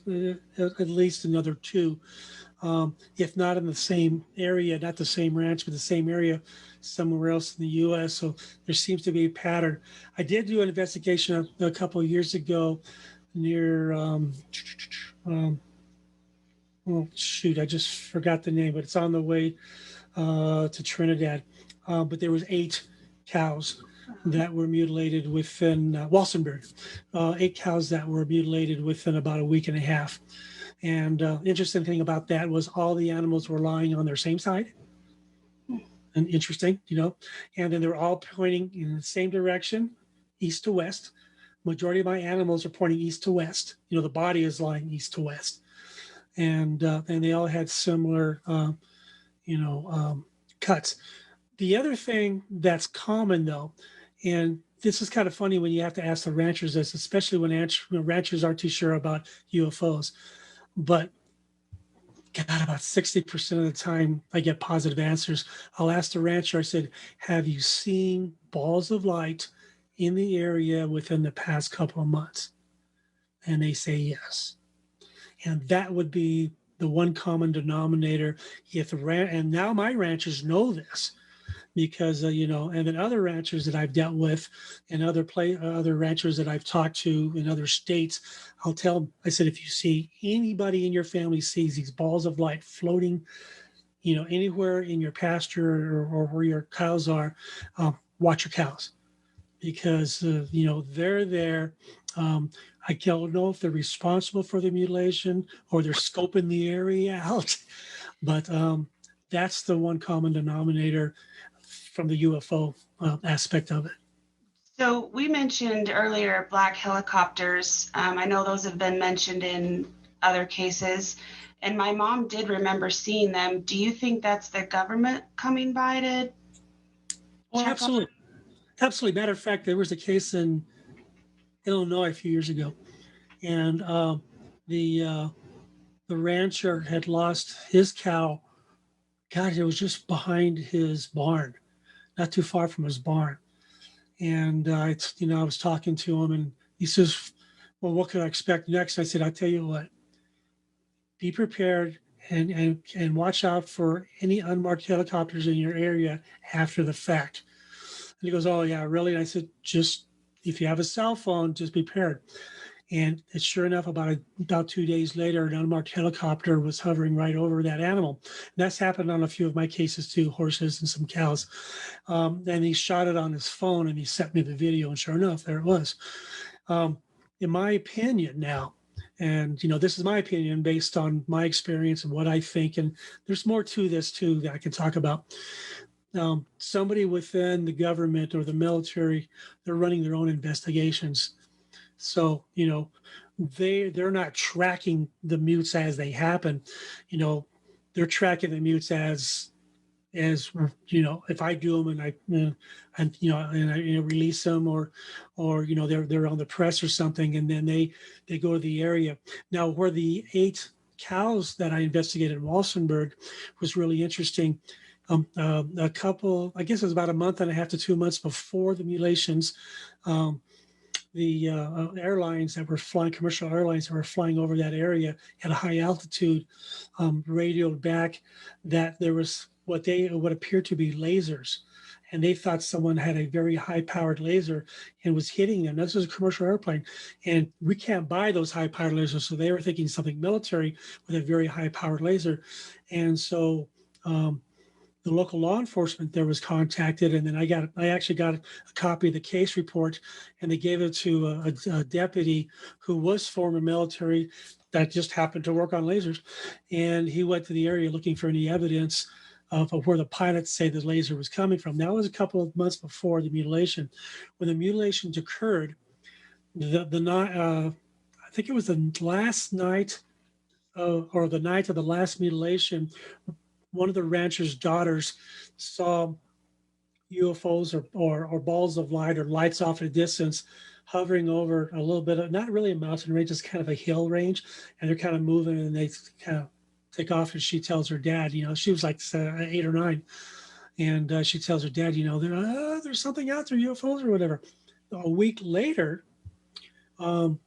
at least another 2, if not in the same area, not the same ranch, but the same area somewhere else in the U.S. So there seems to be a pattern. I did do an investigation a couple of years ago near, well, shoot, I just forgot the name, but it's on the way to Trinidad. But there was 8 cows that were mutilated within Walsenburg, 8 cows that were mutilated within about a week and a half. And interesting thing about that was all the animals were lying on their same side. And interesting, and then they're all pointing in the same direction, east to west. Majority of my animals are pointing east to west. The body is lying east to west. And they all had similar, cuts. The other thing that's common though, and this is kind of funny when you have to ask the ranchers this, especially when ranchers aren't too sure about UFOs, but God, about 60% of the time I get positive answers. I'll ask the rancher, I said, have you seen balls of light in the area within the past couple of months? And they say yes. And that would be the one common denominator. And now my ranchers know this because and then other ranchers that I've dealt with and other ranchers that I've talked to in other states, I'll tell them, I said, if you see anybody in your family sees these balls of light floating, anywhere in your pasture or where your cows are, watch your cows because they're there. I don't know if they're responsible for the mutilation or they're scoping the area out, but that's the one common denominator from the UFO aspect of it. So we mentioned earlier black helicopters. I know those have been mentioned in other cases, and my mom did remember seeing them. Do you think that's the government coming by to? Well, absolutely. Absolutely. Matter of fact, there was a case in Illinois a few years ago, and the rancher had lost his cow. God, it was just behind his barn, not too far from his barn. And I was talking to him, and he says, "Well, what can I expect next?" I said, "I'll tell you what. Be prepared and watch out for any unmarked helicopters in your area after the fact." And he goes, "Oh yeah, really?" And I said, "Just if you have a cell phone, just be prepared." And sure enough, about 2 days later, an unmarked helicopter was hovering right over that animal. And that's happened on a few of my cases too, horses and some cows. And he shot it on his phone and he sent me the video. And sure enough, there it was. In my opinion now, and this is my opinion based on my experience and what I think, and there's more to this too that I can talk about. Somebody within the government or the military, they're running their own investigations. So, they're not tracking the mutes as they happen. They're tracking the mutes as if I do them and I release them or they're on the press or something, and then they go to the area. Now, where the 8 cows that I investigated in Walsenburg was really interesting. A couple, I guess it was about a month and a half to 2 months before the mutilations, the airlines that were flying, commercial airlines that were flying over that area at a high altitude, radioed back that there was what appeared to be lasers and they thought someone had a very high-powered laser and was hitting them. This was a commercial airplane, and we can't buy those high-powered lasers, so they were thinking something military with a very high-powered laser. And so the local law enforcement there was contacted, and then I actually got a copy of the case report, and they gave it to a deputy who was former military that just happened to work on lasers, and he went to the area looking for any evidence of where the pilots say the laser was coming from. That was a couple of months before the mutilation. When the mutilations occurred, I think it was the last night or the night of the last mutilation, one of the rancher's daughters saw UFOs or balls of light or lights off at a distance hovering over a little bit of, not really a mountain range, just kind of a hill range. And they're kind of moving and they kind of take off. And she tells her dad, she was like 8 or 9. And she tells her dad, there's something out there, UFOs or whatever. A week later, 2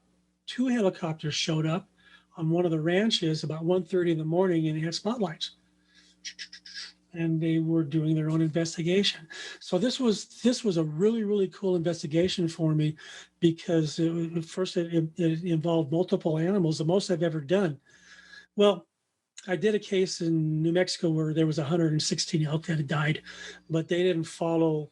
helicopters showed up on one of the ranches about 1:30 in the morning, and they had spotlights. And they were doing their own investigation. So this was a really, really cool investigation for me, because it involved multiple animals, the most I've ever done. Well, I did a case in New Mexico where there was 116 elk that had died, but they didn't follow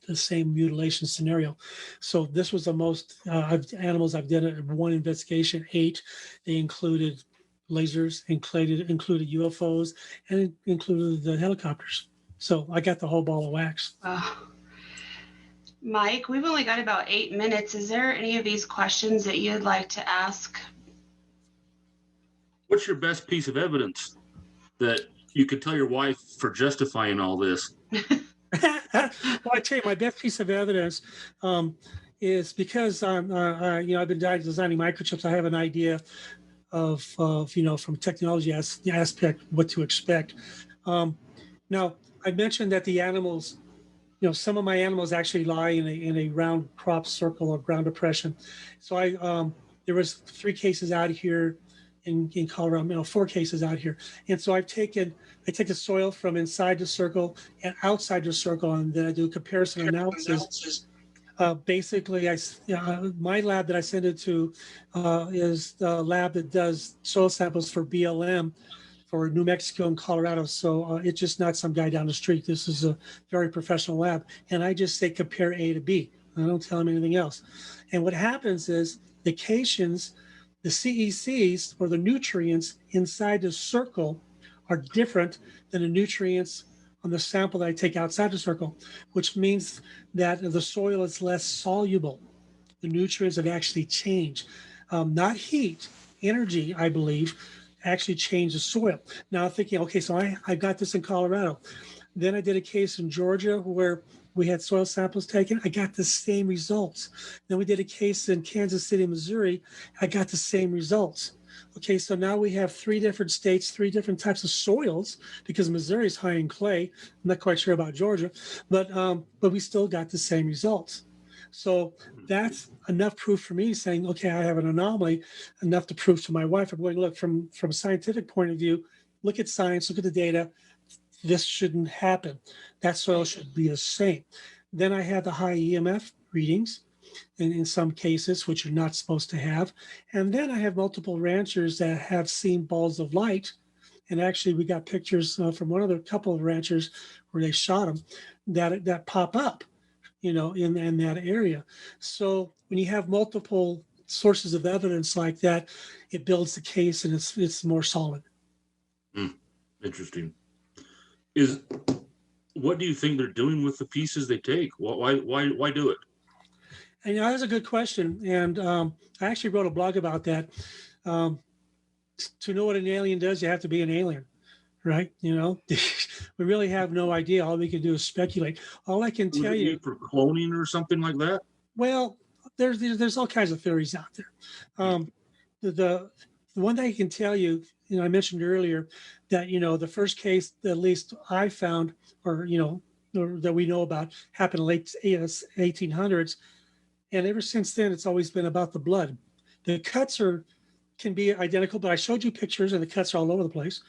the same mutilation scenario. So this was the most animals I've done in one investigation, 8. They included lasers, included UFOs, and it included the helicopters. So I got the whole ball of wax. Mike, we've only got about 8 minutes. Is there any of these questions that you'd like to ask? What's your best piece of evidence that you could tell your wife for justifying all this? Well, I tell you, my best piece of evidence is because I've been designing microchips. I have an idea of from technology aspect what to expect. Now, I mentioned that the animals, some of my animals actually lie in a round crop circle or ground depression. So there was 3 cases out here in Colorado, 4 cases out here. And so I take the soil from inside the circle and outside the circle, and then I do comparison analysis. Basically, my lab that I send it to is the lab that does soil samples for BLM for New Mexico and Colorado. So it's just not some guy down the street. This is a very professional lab. And I just say compare A to B. I don't tell him anything else. And what happens is the cations, the CECs, or the nutrients inside the circle, are different than the nutrients on the sample that I take outside the circle, which means that the soil is less soluble. The nutrients have actually changed. Not heat, energy, I believe, actually changed the soil. Now I'm thinking, okay, so I got this in Colorado. Then I did a case in Georgia where we had soil samples taken. I got the same results. Then we did a case in Kansas City, Missouri. I got the same results. Okay, so now we have 3 different states, 3 different types of soils, because Missouri is high in clay. I'm not quite sure about Georgia, but we still got the same results. So that's enough proof for me saying, okay, I have an anomaly, enough to prove to my wife. I'm going, look, from a scientific point of view, look at science, look at the data. This shouldn't happen. That soil should be the same. Then I had the high EMF readings in some cases, which you're not supposed to have. And then I have multiple ranchers that have seen balls of light. And actually, we got pictures from one other couple of ranchers where they shot them that pop up, in that area. So when you have multiple sources of evidence like that, it builds the case and it's more solid. Interesting. What do you think they're doing with the pieces they take? Why do it? And that's a good question. And I actually wrote a blog about that. To know what an alien does, you have to be an alien, right? We really have no idea. All we can do is speculate. All I can tell you for cloning or something like that. Well, there's all kinds of theories out there. The one thing I can tell you, I mentioned earlier that the first case that at least I found, or that we know about, happened in late 1800s, and ever since then it's always been about the blood. The cuts can be identical, but I showed you pictures, and the cuts are all over the place.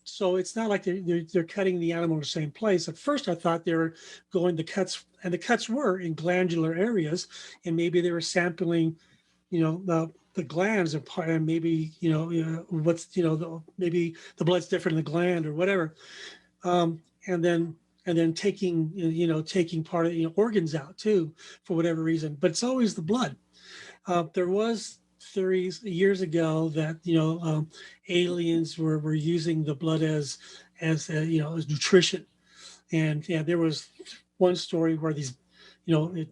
So it's not like they're cutting the animal in the same place. At first, I thought they were going the cuts, and the cuts were in glandular areas, and maybe they were sampling, the glands and maybe what's maybe the blood's different in the gland or whatever, and then taking part of organs out too for whatever reason. But it's always the blood. There was theories years ago that aliens were using the blood as nutrition, and yeah, there was one story where these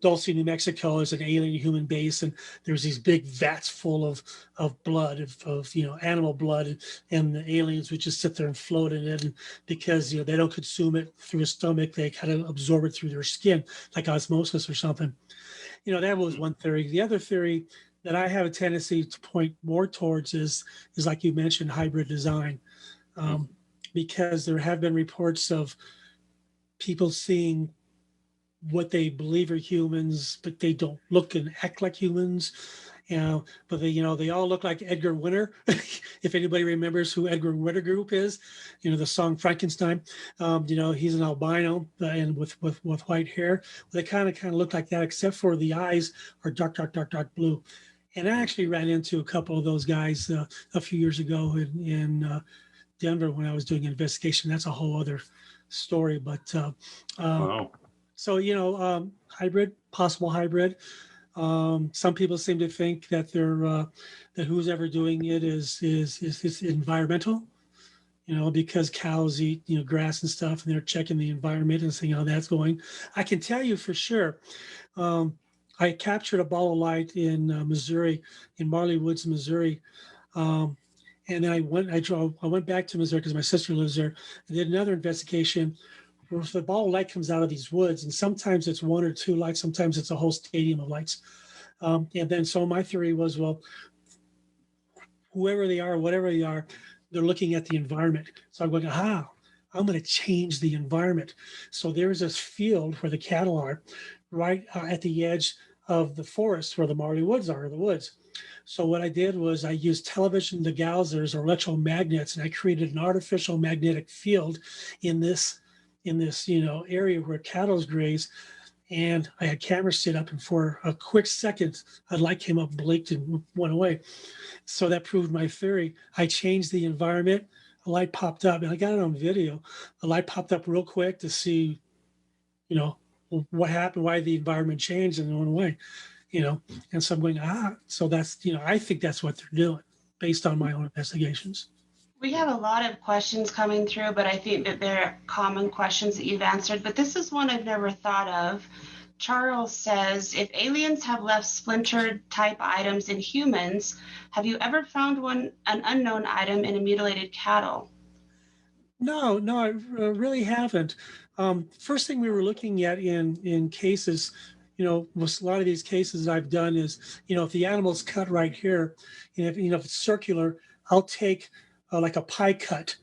Dulce, New Mexico is an alien human base, and there's these big vats full of blood of animal blood, and the aliens would just sit there and float in it, and because they don't consume it through a stomach, they kind of absorb it through their skin like osmosis or something. That was one theory. The other theory that I have a tendency to point more towards is like you mentioned, hybrid design, because there have been reports of people seeing what they believe are humans, but they don't look and act like humans. But they all look like Edgar Winter. If anybody remembers who Edgar Winter Group is, the song Frankenstein. He's an albino and with white hair. They kind of look like that, except for the eyes are dark blue. And I actually ran into a couple of those guys a few years ago in Denver when I was doing an investigation. That's a whole other story. But Wow. so possible hybrid. Some people seem to think that that who's ever doing it is environmental, because cows eat grass and stuff, and they're checking the environment and seeing how that's going. I can tell you for sure. I captured a ball of light in Missouri, in Marley Woods, Missouri. And then I went back to Missouri because my sister lives there. I did another investigation where the ball of light comes out of these woods, and sometimes it's one or two lights, sometimes it's a whole stadium of lights. And then so my theory was, well, whoever they are, whatever they are, they're looking at the environment. So I'm going, I'm going to change the environment. So there's this field where the cattle are, right at the edge of the forest where the Marley Woods are, the woods. So what I did was I used television degaussers or electromagnets, and I created an artificial magnetic field in this area where cattle graze. And I had cameras set up, and for a quick second, a light came up, blinked, and went away. So that proved my theory. I changed the environment. A light popped up, and I got it on video. The light popped up real quick to see, what happened, why the environment changed, and it went away. And so I'm going, so that's, I think that's what they're doing based on my own investigations. We have a lot of questions coming through, but I think that they're common questions that you've answered. But this is one I've never thought of. Charles says, if aliens have left splintered type items in humans, have you ever found an unknown item in a mutilated cattle? No, I really haven't. First thing we were looking at in cases, with a lot of these cases I've done is, if the animal's cut right here, and if it's circular, I'll take like a pie cut,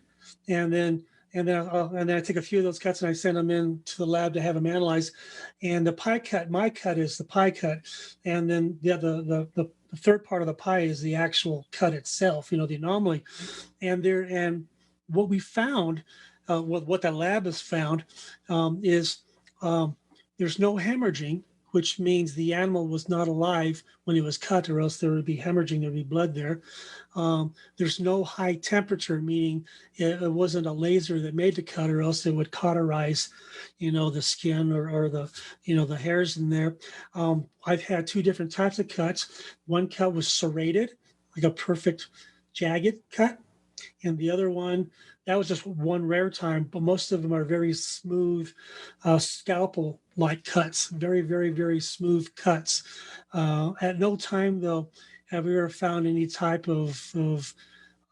and then I take a few of those cuts and I send them in to the lab to have them analyzed. And the pie cut, my cut is the pie cut, and then the third part of the pie is the actual cut itself, the anomaly. And what we found, what the lab has found, is there's no hemorrhaging, which means the animal was not alive when it was cut, or else there would be hemorrhaging, there would be blood there. There's no high temperature, meaning it wasn't a laser that made the cut, or else it would cauterize, the skin or the hairs in there. I've had two different types of cuts. One cut was serrated, like a perfect jagged cut. And the other one, that was just one rare time, but most of them are very smooth, scalpel-like cuts, very, very, very smooth cuts. At no time, though, have we ever found any type of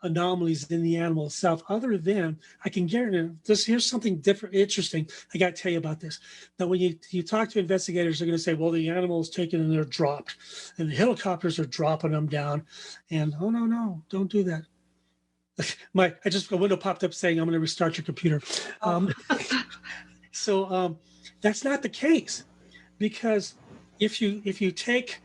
anomalies in the animal itself, other than, I can guarantee this. Here's something different, interesting. I got to tell you about this. Now, when you talk to investigators, they're going to say, well, the animal is taken and they're dropped, and the helicopters are dropping them down. And, oh, no, don't do that. A window popped up saying, I'm going to restart your computer. So that's not the case, because if you take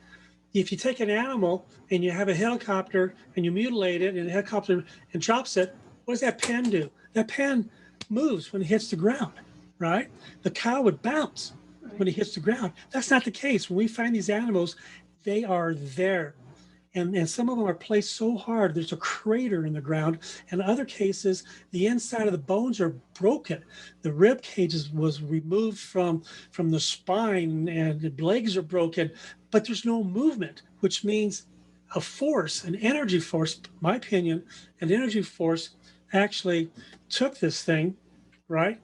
an animal and you have a helicopter and you mutilate it, and the helicopter and drops it, what does that pen do? that pan moves when it hits the ground, right? The cow would bounce when it hits the ground. That's not the case. When we find these animals, they are there. And some of them are placed so hard, there's a crater in the ground. In other cases, the inside of the bones are broken. The rib cages was removed from the spine and the legs are broken, but there's no movement, which means a force, an energy force, my opinion, an energy force actually took this thing, right,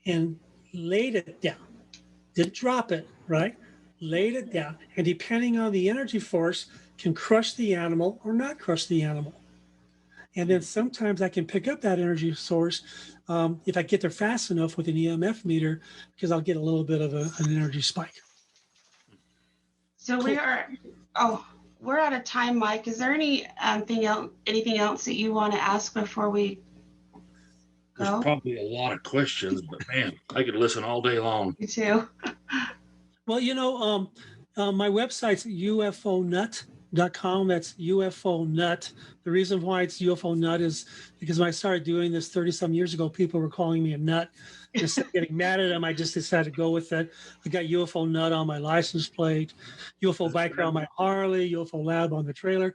and laid it down. Didn't drop it, right? Laid it down. And depending on the energy force, can crush the animal or not crush the animal. And then sometimes I can pick up that energy source if I get there fast enough with an EMF meter, because I'll get a little bit of an energy spike. So we're out of time, Mike. Is there anything else that you want to ask before we go? There's probably a lot of questions, but man, I could listen all day long. Me too. Well, my website's UFOnut.com. That's UFO Nut. The reason why it's UFO Nut is because when I started doing this 30-some years ago, people were calling me a nut. Instead of getting mad at them, I just decided to go with it. I got UFO Nut on my license plate, UFO Biker on my Harley, UFO Lab on the trailer.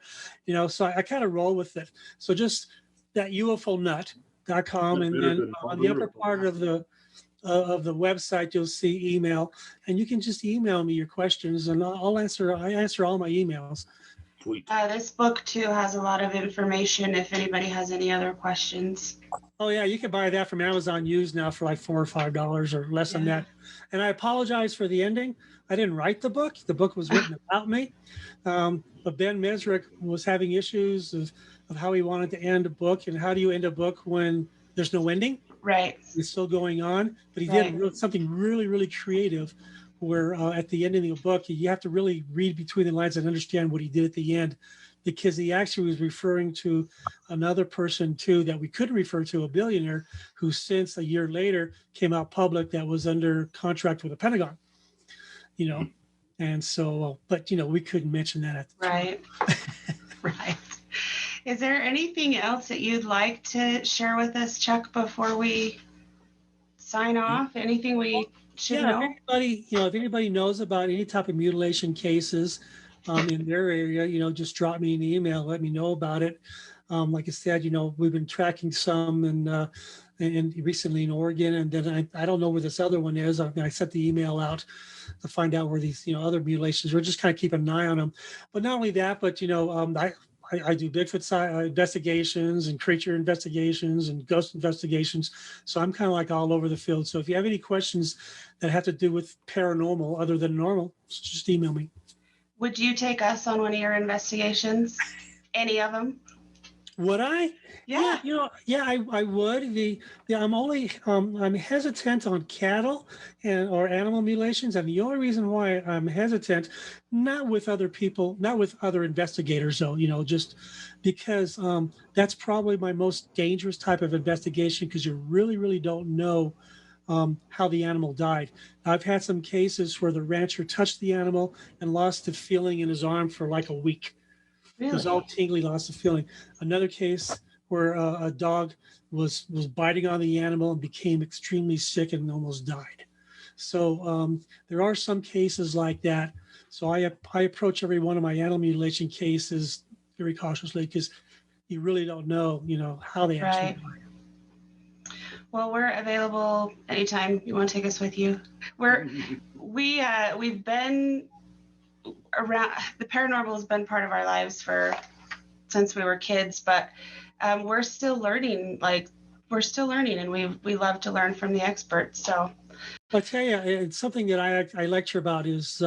So I kind of roll with it. So just that UFOnut.com, and then on the upper part of the website, you'll see email, and you can just email me your questions, and I'll answer. I answer all my emails. Sweet. This book too has a lot of information if anybody has any other questions. Oh yeah, you can buy that from Amazon used now for like $4 or $5 or less than that. And I apologize for the ending. I didn't write the book. The book was written about me. But Ben Mesrick was having issues of how he wanted to end a book, and how do you end a book when there's no ending? Right. It's still going on. But he did something really, really creative where at the end of the book, you have to really read between the lines and understand what he did at the end, because he actually was referring to another person too that we couldn't refer to, a billionaire who since a year later came out public that was under contract with the Pentagon, and so, but we couldn't mention that at the time. Right. Is there anything else that you'd like to share with us, Chuck, before we sign off? Anything we should know? If anybody knows about any type of mutilation cases in their area, just drop me an email, let me know about it. Like I said, we've been tracking some and recently in Oregon, and then I don't know where this other one is. I sent the email out to find out where these other mutilations. We're just kind of keeping an eye on them. But not only that, but I do Bigfoot investigations and creature investigations and ghost investigations. So I'm kind of like all over the field. So if you have any questions that have to do with paranormal other than normal, just email me. Would you take us on one of your investigations? Any of them? Would I? Yeah. I would. I'm hesitant on cattle or animal mutilations, and the only reason why I'm hesitant, not with other people, not with other investigators, though, just because that's probably my most dangerous type of investigation, because you really, really don't know how the animal died. I've had some cases where the rancher touched the animal and lost the feeling in his arm for like a week. Really? It was all tingly, lost the feeling. Another case where a dog was biting on the animal and became extremely sick and almost died. So there are some cases like that. So I approach every one of my animal mutilation cases very cautiously, because you really don't know, how they actually died. Well, we're available anytime you want to take us with you. We've been around. The paranormal has been part of our lives since we were kids, but we're still learning. And we love to learn from the experts. So I'll tell you, it's something that I lecture about is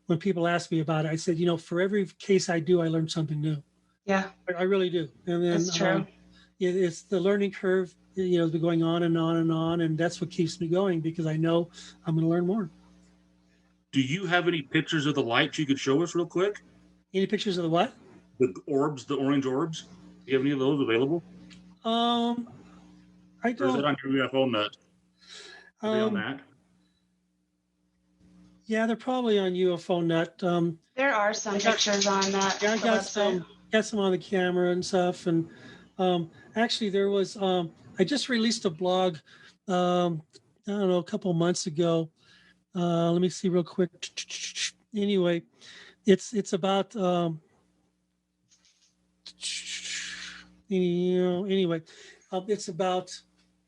when people ask me about it, I said, for every case I do, I learn something new. Yeah, I really do. And then that's true. It's the learning curve, has been going on and on and on, and that's what keeps me going, because I know I'm going to learn more. Do you have any pictures of the lights you could show us real quick? Any pictures of the what? The orbs, the orange orbs. Do you have any of those available? I don't. Or is it on your UFO Nut? Are they on that? Yeah, they're probably on UFO Nut. There are some pictures on that. Yeah, I got some on the camera and stuff. And actually, there was a I just released a blog, I don't know, a couple months ago. Let me see real quick. Anyway, it's about anyway, it's about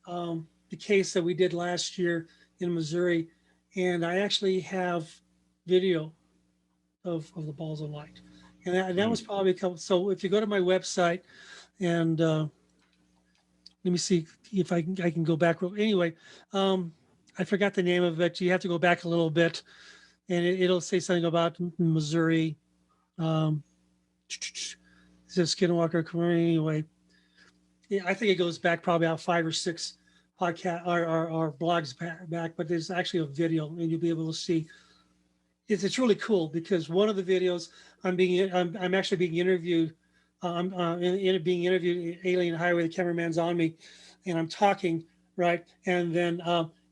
the case that we did last year in Missouri, and I actually have video of the balls of light, and that was probably a couple. So if you go to my website, and let me see if I can go back. Anyway, I forgot the name of it. You have to go back a little bit, and it'll say something about Missouri. It says Skinwalker. Anyway, yeah, I think it goes back probably about 5 or 6 podcast or blogs back, but there's actually a video, and you'll be able to see. It's really cool because one of the videos I'm actually being interviewed. Being interviewed Alien Highway. The cameraman's on me, and I'm talking, right, and then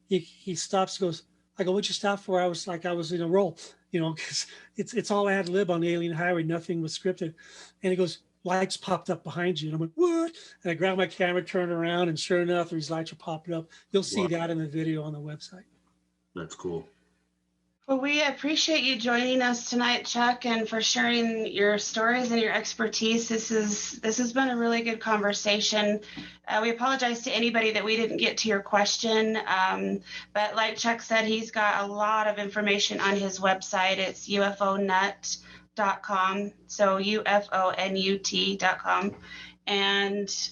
he stops. Goes, I go, what'd you stop for? I was in a roll, because it's all ad lib on the Alien Highway. Nothing was scripted, and he goes, lights popped up behind you, and I'm like, what? And I grab my camera, turn around, and sure enough, these lights are popping up. You'll see that in the video on the website. That's cool. Well, we appreciate you joining us tonight, Chuck, and for sharing your stories and your expertise. This has been a really good conversation. We apologize to anybody that we didn't get to your question, but like Chuck said, he's got a lot of information on his website. It's ufonut.com, so ufonut.com, and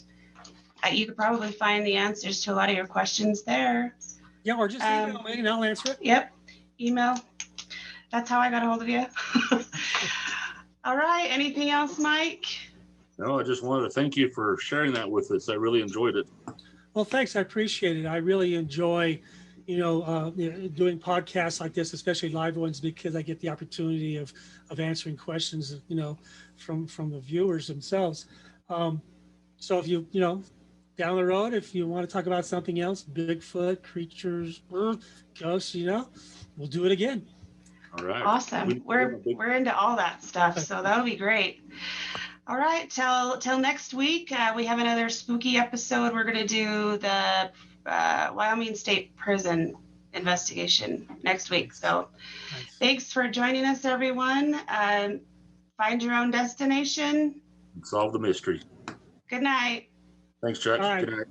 you could probably find the answers to a lot of your questions there. Yeah, or just email me and I'll answer it. Yep. Email. That's how I got a hold of you. All right. Anything else, Mike? No, I just wanted to thank you for sharing that with us. I really enjoyed it. Well, thanks. I appreciate it. I really enjoy, doing podcasts like this, especially live ones, because I get the opportunity of answering questions, from the viewers themselves. So if you down the road, if you want to talk about something else, Bigfoot, creatures, ghosts, we'll do it again. All right. Awesome. We're into all that stuff, so that'll be great. All right. Till next week, we have another spooky episode. We're going to do the Wyoming State Prison investigation next week. So Thanks for joining us, everyone. Find your own destination. Solve the mystery. Good night. Thanks, Chuck. Bye. Good night.